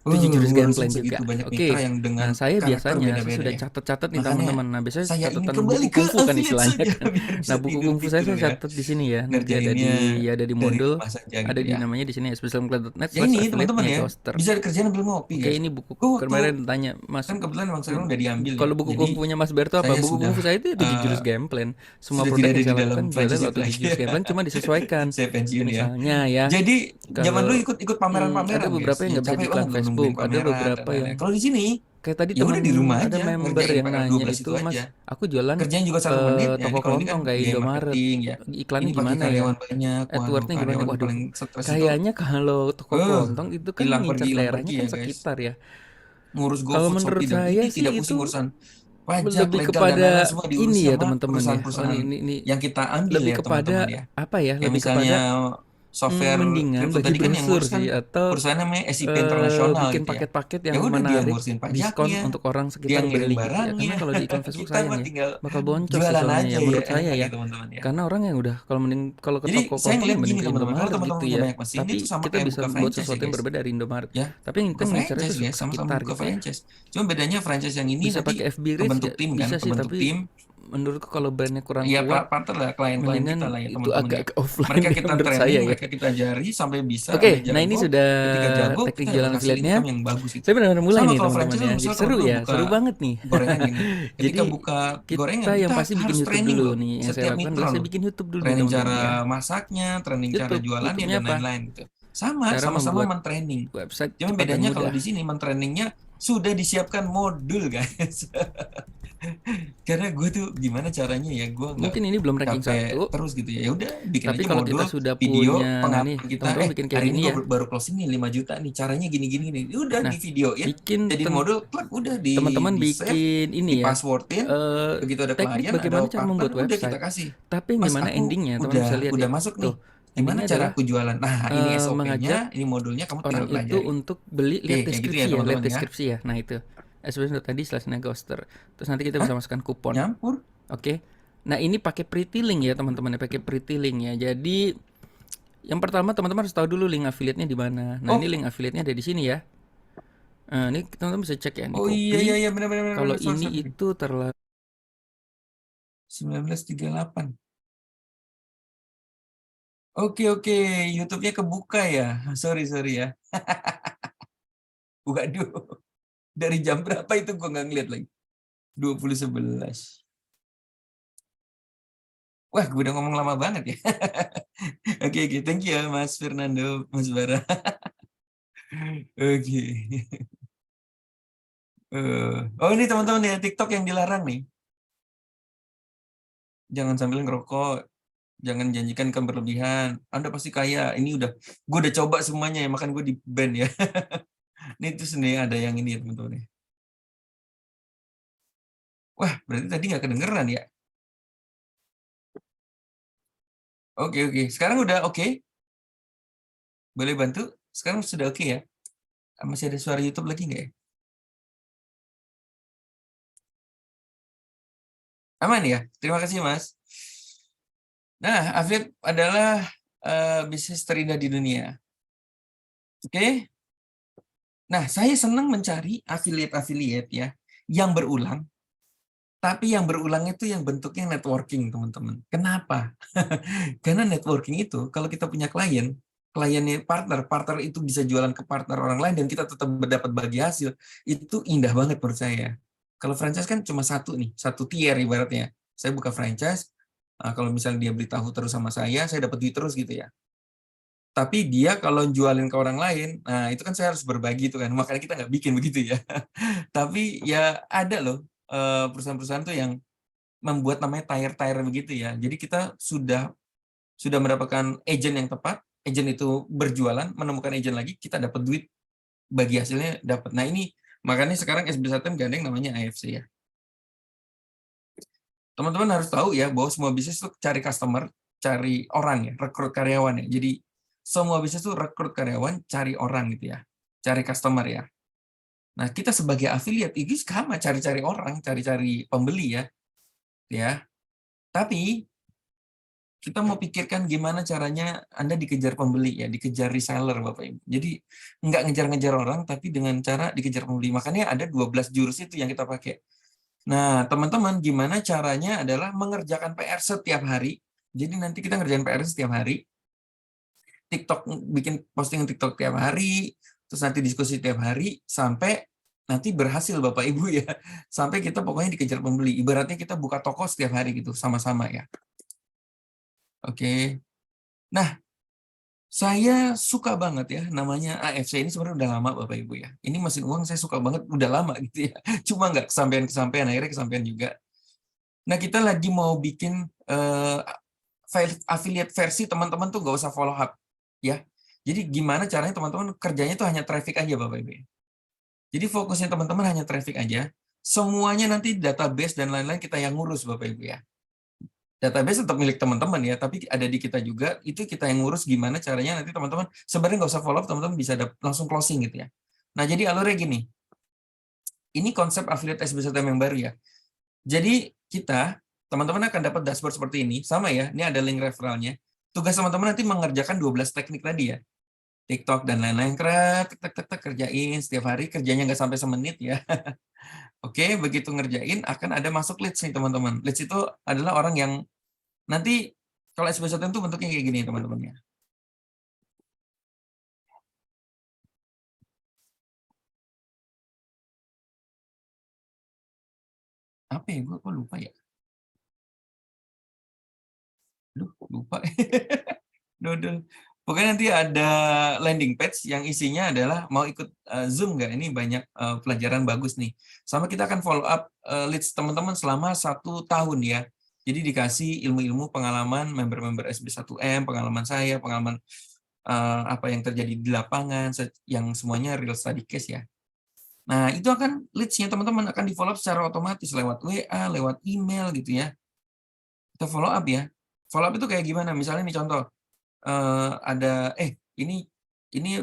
7 jurus game Ngurusin plan juga. segitu banyak Oke. mitra yang dengan Nah, saya karakter biasanya beda-beda saya ya. sudah catat-catat nih Makanya teman-teman. Nah, biasanya saya ingin catatan kembali buku ke kungfu kan affiliate istilahnya saja kan. biar bisa Nah, buku kungfu saya tidur ya. catat di sini ya. Nanti ada Ngerjainnya di dari modul, rumah saja ada gitu di ya. namanya di sini Ya ini teman-teman specialist-affiliate-nya ya, Ghoster. bisa dikerjain sambil ngopi Oke, guys. ini buku Gue waktu kemarin tanya Mas, kan kebetulan emang sekarang udah diambil ya. kalau buku Jadi kungfunya Mas Berto apa? saya Buku sudah kungfu saya itu 7 jurus game plan. Semua sudah produk tidak ada yang di saya dalam lakukan jualnya franchise lewat itu 7 lagi. jurus game plan, cuma disesuaikan. Saya pensiun ya. Misalnya ya, Jadi zaman dulu kalau ikut ada pameran-pameran guys. beberapa yang Ya nggak bisa capek diiklan banget loh nungguin Facebook, ada pameran dan beberapa yang lain-lain. Kalau di sini kayak tadi ya udah di rumah ada aja member ngerjain yang PR nanya 12 itu, itu Mas, aja. aku jualan Kerjanya juga ke 1 menit ya. Ini toko kalau ini kan kelontong kayak gaya Indomaret. marketing ya. Iklannya Ini pakai gimana ya? karyawan banyak. Waduh, AdWords-nya gimana? karyawan Waduh, paling stres itu kayaknya kalau toko kelontong itu kan ngincar hilang daerahnya pergi kan ya guys. sekitar ya. Ngurus Kalau GoFood, menurut Shopee dan saya ini sih tidak pusing itu urusan pajak, lebih legal dan lain-lain kepada semua ini diurusi ya sama teman-teman ya. Oh, perusahaan-perusahaan ini yang kita ambil lebih ya kepada teman-teman ya. apa ya? Kayak Lebih misalnya kepada software mendingan crypto bagi tadi kan yang brosur ngurus kan sih, atau perusahaan namanya SIP Internasional bikin gitu ya. paket-paket Ya yang udah dia menarik, ngurusin diskon pajaknya, untuk orang dia sekitar ngirim beli gitu ya. barangnya. Karena kalau di iklan Facebook Kita sayang mah ya, tinggal bakal boncos sih jualan soalnya aja ya ya menurut saya enak ya. gitu teman-teman ya. Karena orang yang udah kalau ke Jadi toko saya kelontong ya ngeliat mending gini ke teman-teman, kalau Indomaret gitu teman-teman punya ya. banyak mesin itu Tapi sama kita kayak bisa buka buat franchise ya sesuatu yang guys. berbeda dari Indomaret. Ya, Tapi buka kita ngincar franchise itu guys, sama-sama sekitar buka gitu ya. franchise. Cuma bedanya franchise yang ini Bisa nanti pakai FB Reels kebentuk ya, tim kan, bisa sih, kebentuk tapi tim. menurutku kalau brandnya kurang Ya kuat, partner lah, klien-klien kita mendingan lah ya itu teman-teman agak ya. ke offline Mereka ya kita menurut training, saya ya. mereka kita ajari sampai bisa, Oke, sampai nah ini jago. sudah Ketika jago, teknik kita jualan kasih affiliate-nya. income yang bagus itu. Saya benar-benar mulai Sama nih kalau teman-teman franchise ya. kan Jadi misalnya kalau seru dulu ya, buka seru banget nih. gorengan gini. Ketika Jadi buka gorengan kita yang kita pasti bikin harus YouTube training dulu loh. nih. Yang saya Setiap lakukan mitra adalah saya loh. bikin YouTube dulu nih Training teman-teman cara ya. masaknya, training cara jualannya YouTube-nya dan apa? lain-lain gitu. Sama, Cara sama-sama membuat mentraining. website Cuma cepat dan bedanya kalau mudah. di sini mentrainingnya sudah disiapkan modul guys. Karena gue tuh gimana caranya ya, gue nggak Mungkin ini belum ranking capek 1, terus gitu ya. Ya udah bikin tapi aja kalau modul kita sudah video punya, nah nih pengalaman kita. teman-teman bikin kayak Hari ini gini gue ya. baru closing nih 5 juta nih. Caranya gini-gini nih. Udah Nah, di videoin, bikin jadiin modul, plug, udah teman-teman di save, bikin ini di ya, passwordin. Begitu ada teknik klien, ada bagaimana cara partner, membuat udah kita website. kasih. Tapi Mas gimana aku endingnya, teman bisa lihat udah ya. masuk nih. Tuh, Gimana endingnya cara adalah aku jualan? Nah, ini mengajak SOP-nya, ini modulnya, kamu orang tinggal itu pelajari. untuk beli, Oke, lihat kayak gitu ya deskripsi ya, lihat teman-teman ya. deskripsi ya. Nah itu, sebenarnya tadi /nya Ghoster. Terus nanti kita bisa masukkan kupon. Nyampur. Oke. Nah ini pakai Pretty Link ya teman-teman ya, pakai Pretty Link ya. Jadi yang pertama teman-teman harus tahu dulu link affiliate-nya di mana. Nah Oh, ini link affiliate-nya ada di sini ya. Nah ini teman-teman bisa cek ya, ini oh copy. iya benar Kalau sorry, ini sorry. itu 1938. Oke, YouTube-nya kebuka ya. Sorry ya. Waduh, dari jam berapa itu gue nggak ngeliat lagi. 20.11. Wah, gue udah ngomong lama banget ya. Oke, thank you ya Mas Fernando, Mas Bara. Oke. Oh ini teman-teman ya, TikTok yang dilarang nih. Jangan sambil ngerokok, jangan janjikan income berlebihan. Anda pasti kaya. Ini gue udah coba semuanya ya, makan gue di ban ya. Ini tuh sendiri ada yang ini ya teman-teman ya. Wah, berarti tadi nggak kedengeran ya. Oke. Sekarang udah oke. Boleh bantu? Sekarang sudah oke ya? Masih ada suara YouTube lagi nggak ya? Aman ya? Terima kasih Mas. Nah, affiliate adalah bisnis terindah di dunia. Oke? Nah, saya senang mencari affiliate-affiliate ya yang berulang, tapi yang berulang itu yang bentuknya networking, teman-teman. Kenapa? Karena networking itu kalau kita punya kliennya partner itu bisa jualan ke partner orang lain dan kita tetap mendapat bagi hasil, itu indah banget menurut saya. Kalau franchise kan cuma satu tier ibaratnya. Saya buka franchise, kalau misalnya dia beli tahu terus sama saya dapat duit terus gitu ya. Tapi dia kalau jualin ke orang lain, nah itu kan saya harus berbagi itu kan. Makanya kita nggak bikin begitu ya. Tapi ya ada loh perusahaan-perusahaan tuh yang membuat namanya tire begitu ya. Jadi kita sudah mendapatkan agent yang tepat, agent itu berjualan, menemukan agent lagi, kita dapat duit, bagi hasilnya dapat. Nah ini makanya sekarang SB1M gandeng namanya AFC ya. Teman-teman harus tahu ya bahwa semua bisnis itu cari customer, cari orang ya, rekrut karyawan ya. Jadi semua bisnis itu rekrut karyawan, cari orang gitu ya, cari customer ya. Nah kita sebagai affiliate itu sama, cari-cari orang, cari-cari pembeli ya. Tapi kita mau pikirkan gimana caranya Anda dikejar pembeli ya, dikejar reseller Bapak Ibu. Jadi nggak ngejar-ngejar orang, tapi dengan cara dikejar pembeli. Makanya ada 12 jurus itu yang kita pakai. Nah, teman-teman, gimana caranya adalah mengerjakan PR setiap hari. Jadi nanti kita ngerjain PR setiap hari. TikTok, bikin posting TikTok tiap hari, terus nanti diskusi tiap hari, sampai nanti berhasil Bapak Ibu ya. Sampai kita pokoknya dikejar pembeli. Ibaratnya kita buka toko setiap hari gitu, sama-sama ya. Oke. Nah, saya suka banget ya, namanya AFC ini sebenarnya udah lama Bapak Ibu ya. Ini mesin uang saya suka banget, udah lama gitu ya. Cuma nggak kesampaian-kesampaian, akhirnya kesampaian juga. Nah, kita lagi mau bikin affiliate versi, teman-teman tuh nggak usah follow up ya. Jadi gimana caranya teman-teman kerjanya itu hanya traffic aja Bapak Ibu. Jadi fokusnya teman-teman hanya traffic aja. Semuanya nanti database dan lain-lain kita yang ngurus Bapak Ibu ya. Database tetap milik teman-teman ya, tapi ada di kita juga, itu kita yang ngurus gimana caranya nanti teman-teman, sebenarnya nggak usah follow up, teman-teman bisa langsung closing gitu ya. Nah, jadi alurnya gini, ini konsep affiliate SB1M yang baru ya. Jadi kita, teman-teman akan dapat dashboard seperti ini, sama ya, ini ada link referralnya. Tugas teman-teman nanti mengerjakan 12 teknik tadi ya, TikTok dan lain-lain, kerjain setiap hari, kerjanya nggak sampai semenit ya. Oke, begitu ngerjain akan ada masuk leads nih teman-teman. Leads itu adalah orang yang nanti kalau SB1 itu bentuknya kayak gini teman-teman ya. Apa ya? Gue lupa ya. Duh, lupa. Dodol. Pokoknya nanti ada landing page yang isinya adalah mau ikut Zoom nggak? Ini banyak pelajaran bagus nih. Sama kita akan follow up leads teman-teman selama 1 tahun ya. Jadi dikasih ilmu-ilmu pengalaman member-member SB1M, pengalaman saya, pengalaman apa yang terjadi di lapangan, yang semuanya real study case ya. Nah, itu akan leads-nya teman-teman akan di-follow up secara otomatis lewat WA, lewat email gitu ya. Kita follow up ya. Follow up itu kayak gimana? Misalnya nih contoh, ada ini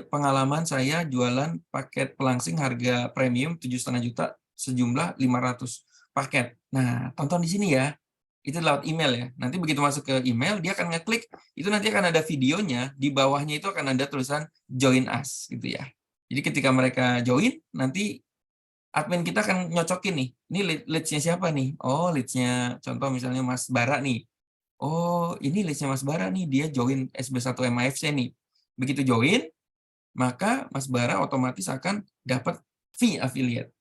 pengalaman saya jualan paket pelangsing harga premium 7,5 juta sejumlah 500 paket. Nah, tonton di sini ya. Itu lewat email ya. Nanti begitu masuk ke email, dia akan ngeklik, itu nanti akan ada videonya, di bawahnya itu akan ada tulisan join us gitu ya. Jadi ketika mereka join, nanti admin kita akan nyocokin nih, ini leads-nya siapa nih? Oh, leads-nya contoh misalnya Mas Bara nih. Oh, ini leads-nya Mas Bara nih, dia join SB1 MAFC nih. Begitu join, maka Mas Bara otomatis akan dapat fee affiliate.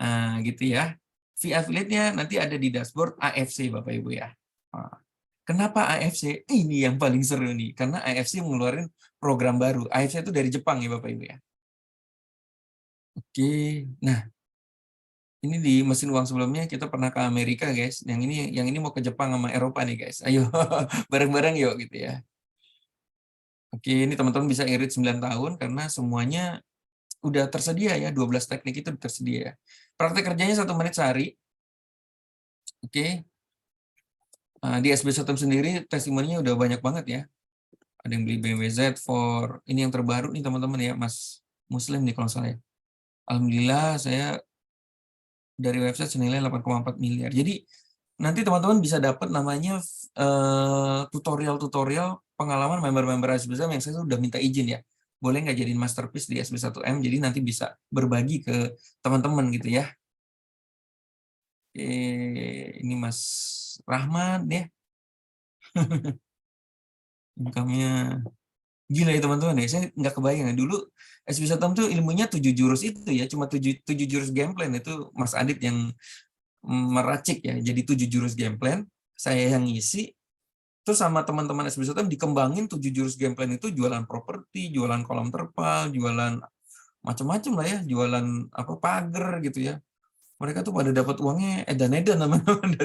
Nah, gitu ya. Fee affiliate-nya nanti ada di dashboard AFC Bapak Ibu ya. Nah, kenapa AFC? Ini yang paling seru nih, karena AFC mengeluarkan program baru. AFC itu dari Jepang ya Bapak Ibu ya. Oke, nah ini di mesin uang sebelumnya kita pernah ke Amerika guys. Yang ini mau ke Jepang sama Eropa nih guys. Ayo bareng-bareng yuk gitu ya. Oke, ini teman-teman bisa irit 9 tahun karena semuanya udah tersedia ya, 12 teknik itu tersedia ya. Praktek kerjanya 1 menit sehari. Oke. Di SB1 sendiri testimoninya udah banyak banget ya. Ada yang beli BMW Z4. Ini yang terbaru nih teman-teman ya, Mas Muslim nih kalau saya. Alhamdulillah saya dari website senilai 8,4 miliar. Jadi nanti teman-teman bisa dapat namanya tutorial-tutorial pengalaman member-member SB1 yang saya sudah minta izin ya. Boleh nggak jadiin masterpiece di SB1M, jadi nanti bisa berbagi ke teman-teman gitu ya. Ini Mas Rahman ya. Income-nya gila ya teman-teman ya, saya nggak kebayang ya. Dulu SB1M tuh ilmunya 7 jurus itu ya, cuma 7 jurus game plan itu Mas Adit yang meracik ya, jadi 7 jurus game plan, saya yang ngisi, terus sama teman-teman SB1M dikembangin 7 jurus game plan itu jualan properti, jualan kolam terpal, jualan macam-macam lah ya, jualan apa pagar gitu ya. Mereka tuh pada dapat uangnya edan-edan teman-teman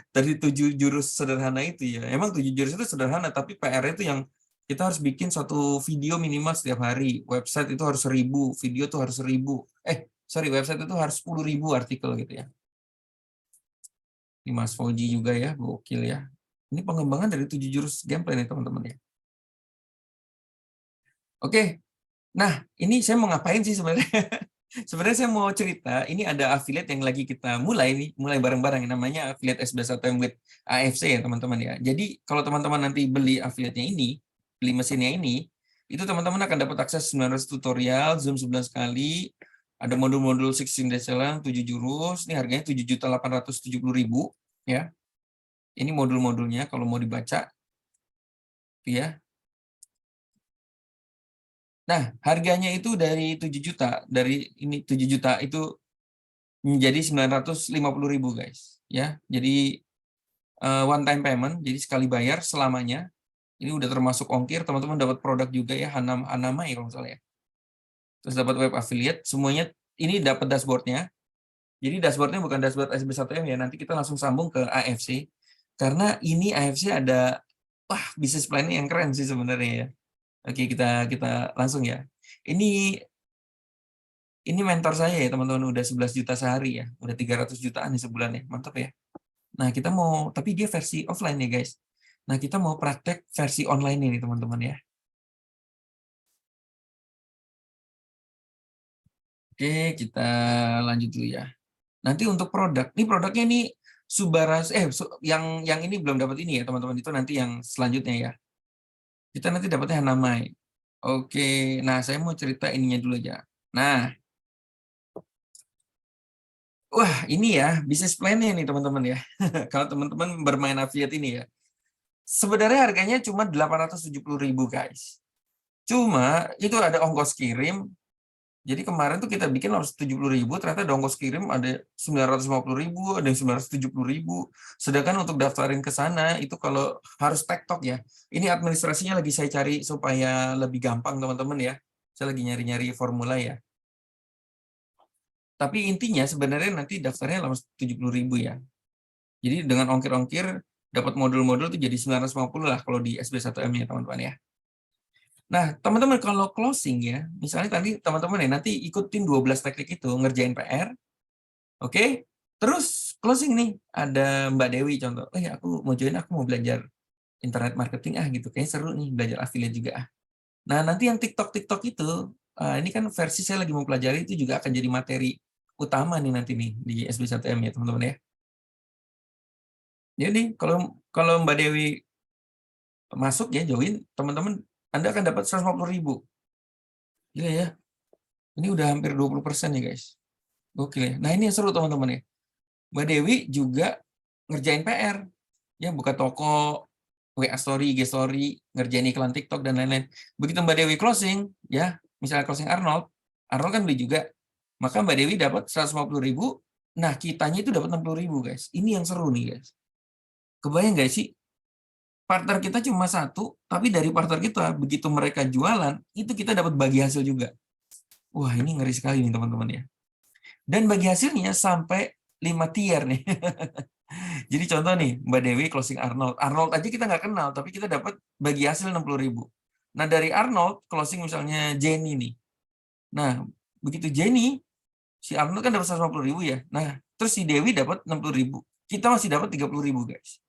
dari 7 jurus sederhana itu ya. Emang 7 jurus itu sederhana, tapi PR itu yang kita harus bikin satu video minimal setiap hari. Website itu harus 1.000, video tuh harus 1.000. Website itu harus 10.000 artikel gitu ya. Ini Mas Fauji juga ya, gokil ya. Ini pengembangan dari 7 jurus gameplay nih teman-teman ya. Oke, nah ini saya mau ngapain sih sebenarnya? Sebenarnya saya mau cerita, ini ada affiliate yang lagi kita mulai nih, mulai bareng-bareng, namanya affiliate SBS1M with AFC ya teman-teman ya. Jadi kalau teman-teman nanti beli affiliate-nya ini, beli mesinnya ini, itu teman-teman akan dapat akses 900 tutorial, Zoom 11 kali, ada modul-modul 16 days challenge, 7 jurus, ini harganya 7.870.000 ya. Ini modul-modulnya kalau mau dibaca ya. Nah, harganya itu dari 7 juta, dari ini 7 juta itu menjadi 950.000 guys ya. Jadi one time payment, jadi sekali bayar selamanya. Ini udah termasuk ongkir, teman-teman dapat produk juga ya, Hanama ya kalau nggak salah ya. Terus dapat web affiliate, semuanya ini dapat dashboardnya. Jadi dashboardnya bukan dashboard SB1M ya, nanti kita langsung sambung ke AFC. Karena ini AFC ada bisnis plan yang keren sih sebenarnya ya. Oke, kita langsung ya. Ini mentor saya ya teman-teman, udah 11 juta sehari ya, udah 300 jutaan nih sebulan ya, mantap ya. Nah kita mau, tapi dia versi offline ya guys. Nah kita mau praktek versi online ini teman-teman ya. Oke, kita lanjut dulu ya. Nanti untuk produk, ini produknya nih Subaras, yang ini belum dapat ini ya teman-teman, itu nanti yang selanjutnya ya. Kita nanti dapatnya Hanamai. Oke, nah saya mau cerita ininya dulu aja. Nah, wah ini ya bisnis plan-nya nih teman-teman ya. Kalau teman-teman bermain affiliate ini ya. Sebenarnya harganya cuma 870.000 guys. Cuma itu ada ongkos kirim. Jadi kemarin tuh kita bikin 170.000, ternyata ada ongkos kirim ada 950.000, ada yang 970.000. Sedangkan untuk daftarin ke sana itu kalau harus tektok ya. Ini administrasinya lagi saya cari supaya lebih gampang teman-teman ya. Saya lagi nyari-nyari formula ya. Tapi intinya sebenarnya nanti daftarnya 870.000 ya. Jadi dengan ongkir-ongkir dapat modul-modul itu jadi 950 lah kalau di SB1M ya teman-teman ya. Nah, teman-teman kalau closing ya, misalnya tadi teman-teman ya nanti ikutin 12 teknik itu, ngerjain PR, oke? Terus closing nih, ada Mbak Dewi contoh, aku mau join, aku mau belajar internet marketing gitu, kayaknya seru nih belajar affiliate juga Nah, nanti yang TikTok itu, ini kan versi saya lagi mau pelajari itu juga akan jadi materi utama nih nanti nih di SB1M ya teman-teman ya. Jadi kalau Mbak Dewi masuk ya join, teman-teman Anda akan dapat 150.000. Gila ya. Ini udah hampir 20% ya guys. Gokil ya. Nah ini yang seru teman-teman ya. Mbak Dewi juga ngerjain PR. Ya buka toko, WA Story, IG Story, ngerjain iklan TikTok dan lain-lain. Begitu Mbak Dewi closing, ya misalnya closing Arnold kan beli juga. Maka Mbak Dewi dapat 150.000. Nah kitanya itu dapat 60.000 guys. Ini yang seru nih guys. Kebayang nggak sih? Partner kita cuma satu, tapi dari partner kita begitu mereka jualan, itu kita dapat bagi hasil juga. Wah ini ngeri sekali nih teman-teman ya. Dan bagi hasilnya sampai 5 tier nih. Jadi contoh nih, Mbak Dewi closing Arnold. Arnold aja kita nggak kenal, tapi kita dapat bagi hasil 60.000. Nah dari Arnold closing misalnya Jenny nih. Nah begitu Jenny, si Arnold kan dapat 150.000 ya. Nah terus si Dewi dapat 60.000. Kita masih dapat 30.000 guys.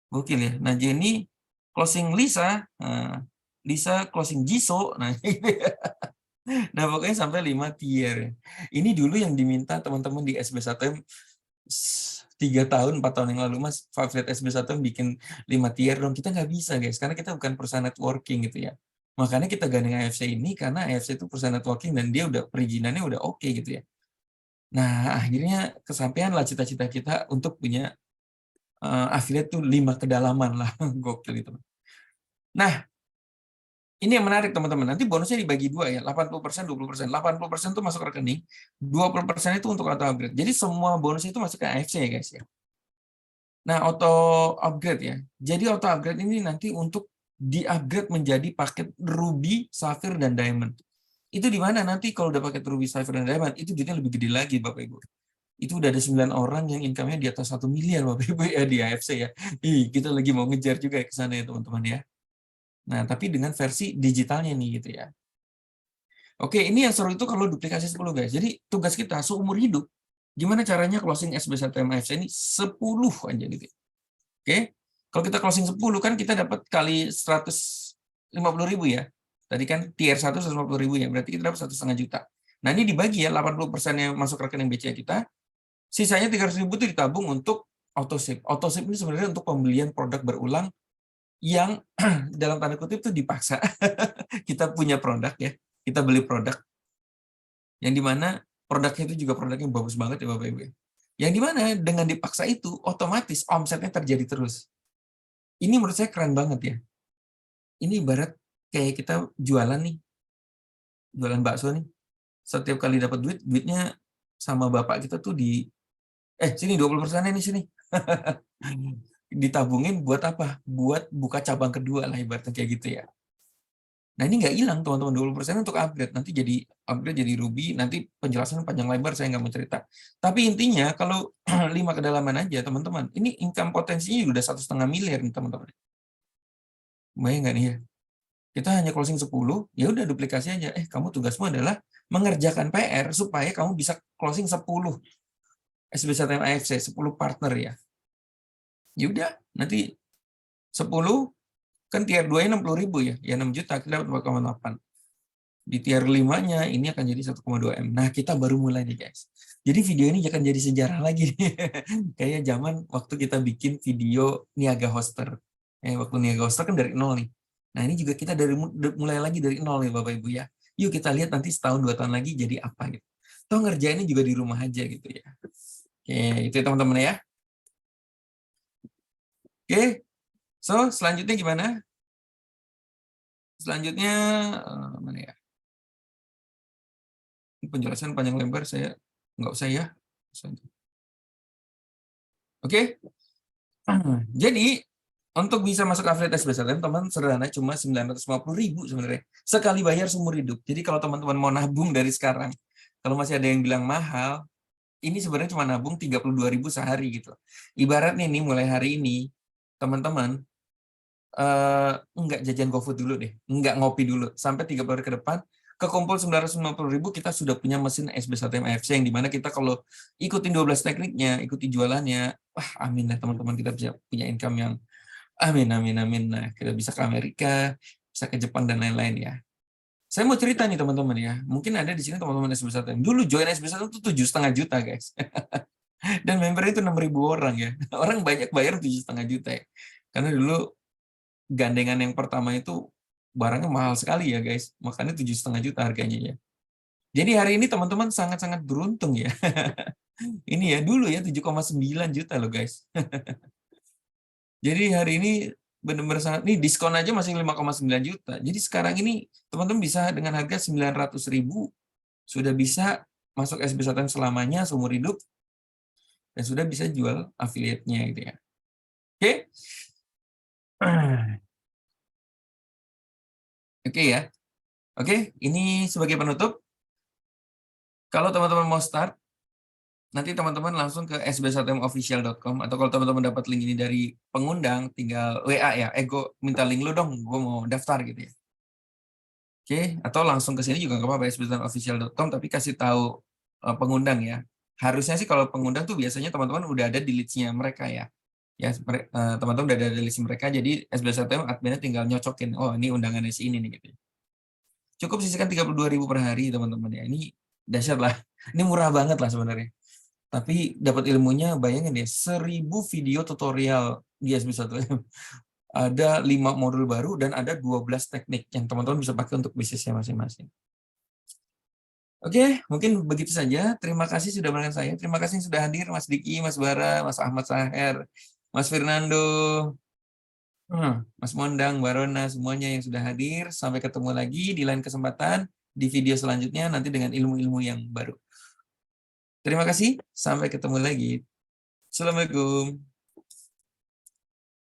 Gokil ya. Nah Jenny closing Lisa, Lisa closing Jisoo. Nah Nah, pokoknya sampai 5 tier. Ini dulu yang diminta teman-teman di SB1M 3 tahun, 4 tahun yang lalu, Mas, Favlet SB1M bikin 5 tier dong. Kita nggak bisa, guys, karena kita bukan perusahaan networking gitu ya. Makanya kita gandeng AFC ini karena AFC itu perusahaan networking dan dia udah perizinannya udah oke gitu ya. Nah, akhirnya kesampaian lah cita-cita kita untuk punya affiliate tuh 5 kedalaman lah. Gokil itu. Nah, ini yang menarik teman-teman. Nanti bonusnya dibagi 2 ya, 80%, 20%. 80% itu masuk rekening, 20% itu untuk auto upgrade. Jadi semua bonus itu masuk ke AFC ya guys ya. Nah, auto upgrade ya. Jadi auto upgrade ini nanti untuk di-upgrade menjadi paket Ruby, Sapphire, dan Diamond. Itu di mana nanti kalau udah paket Ruby, Sapphire, dan Diamond, itu duitnya lebih gede lagi Bapak Ibu. Itu udah ada 9 orang yang income-nya di atas 1 miliar Bapak Ibu ya di AFC ya. Kita lagi mau ngejar juga ke sana ya teman-teman ya. Nah, tapi dengan versi digitalnya nih gitu ya. Oke, ini yang seru itu kalau duplikasi 10 guys. Jadi tugas kita seumur hidup, gimana caranya closing SB1M AFC ini 10 aja gitu. Oke, kalau kita closing 10 kan kita dapat kali 150.000 ya. Tadi kan tier 1 150.000 ya, berarti kita dapat 1,5 juta. Nah, ini dibagi ya, 80% yang masuk rekening BCA kita, sisanya 300.000 itu ditabung untuk autoship. Autoship ini sebenarnya untuk pembelian produk berulang yang dalam tanda kutip itu dipaksa. Kita punya produk ya, kita beli produk yang dimana produknya itu juga produknya bagus banget ya Bapak Ibu. Yang dimana dengan dipaksa itu otomatis omsetnya terjadi terus. Ini menurut saya keren banget ya. Ini ibarat kayak kita jualan nih, jualan bakso nih. Setiap kali dapat duit, duitnya sama bapak kita tuh sini 20% ini sini. Ditabungin buat apa? Buat buka cabang kedua lah ibaratnya kayak gitu ya. Nah, ini nggak hilang teman-teman, 20% untuk upgrade. Nanti jadi upgrade jadi Ruby, nanti penjelasan panjang lebar saya nggak mau cerita. Tapi intinya kalau 5 kedalaman aja teman-teman, ini income potensinya udah 1,5 miliar nih teman-teman. Bayang nggak nih ya? Kita hanya closing 10, ya udah duplikasi aja. Kamu tugasmu adalah mengerjakan PR supaya kamu bisa closing 10 SBSTM AFC, 10 partner ya. Ya udah, nanti 10 kan tier 2-nya 60.000 ya 6 juta, kita dapat 4,8. Di tier 5-nya ini akan jadi 1,2 M. Nah, kita baru mulai nih guys. Jadi video ini akan jadi sejarah lagi nih. Kayak zaman waktu kita bikin video Niaga Hoster. Waktu Niaga Hoster kan dari nol nih. Nah, ini juga kita mulai lagi dari nol nih Bapak Ibu ya. Yuk kita lihat nanti setahun 2 tahun lagi jadi apa gitu. Toh ngerjainnya juga di rumah aja gitu ya. Oke, itu ya teman-teman ya. Oke, so selanjutnya gimana? Selanjutnya mana ya? Penjelasan panjang lebar saya nggak usah ya. Oke. Jadi untuk bisa masuk affiliate SBSTM, teman sederhana cuma 950.000 sebenarnya. Sekali bayar seumur hidup. Jadi kalau teman-teman mau nabung dari sekarang, kalau masih ada yang bilang mahal, ini sebenarnya cuma nabung 32.000 sehari gitu. Ibaratnya nih mulai hari ini, teman-teman enggak jajan GoFood dulu deh, enggak ngopi dulu. Sampai 3 hari ke depan, kekumpul 950.000, kita sudah punya mesin SBSTM AFC yang dimana kita kalau ikutin 12 tekniknya, ikuti jualannya, wah amin lah teman-teman, kita bisa punya income yang amin, amin, amin. Nah, kita bisa ke Amerika, bisa ke Jepang, dan lain-lain ya. Saya mau cerita nih teman-teman ya. Mungkin ada di sini teman-teman SBSTM. Dulu join SBSTM itu 7,5 juta guys. Dan membernya itu 6.000 orang ya. Orang banyak bayar 7,5 juta ya. Karena dulu gandengan yang pertama itu barangnya mahal sekali ya guys. Makanya 7,5 juta harganya ya. Jadi hari ini teman-teman sangat-sangat beruntung ya. Ini ya dulu ya 7,9 juta loh guys. Jadi hari ini benar-benar sangat, nih diskon aja masih 5,9 juta. Jadi sekarang ini teman-teman bisa dengan harga 900.000 sudah bisa masuk SBSTM selamanya seumur hidup dan sudah bisa jual affiliate-nya gitu ya. Oke. Oke ya. Oke, ini sebagai penutup. Kalau teman-teman mau start, nanti teman-teman langsung ke sbsatmofficial.com, atau kalau teman-teman dapat link ini dari pengundang, tinggal WA ya, gue minta link lu dong, gue mau daftar gitu ya. Oke, atau langsung ke sini juga nggak apa-apa, sbsatmofficial.com, tapi kasih tahu pengundang ya. Harusnya sih kalau pengundang tuh biasanya teman-teman udah ada di list-nya mereka ya. Ya, teman-teman udah ada di list mereka, jadi SBSATM adminnya tinggal nyocokin, oh ini undangannya si ini nih gitu. Cukup sisihkan 32.000 per hari teman-teman ya. Ini dahsyat lah. Ini murah banget lah sebenarnya. Tapi dapat ilmunya, bayangin ya, 1.000 video tutorial di SB1M. Ada 5 modul baru dan ada 12 teknik yang teman-teman bisa pakai untuk bisnisnya masing-masing. Oke, mungkin begitu saja. Terima kasih sudah mendengarkan saya. Terima kasih yang sudah hadir, Mas Diki, Mas Bara, Mas Ahmad Saher, Mas Fernando, Mas Mondang, Barona, semuanya yang sudah hadir. Sampai ketemu lagi di lain kesempatan, di video selanjutnya, nanti dengan ilmu-ilmu yang baru. Terima kasih, sampai ketemu lagi. Assalamualaikum.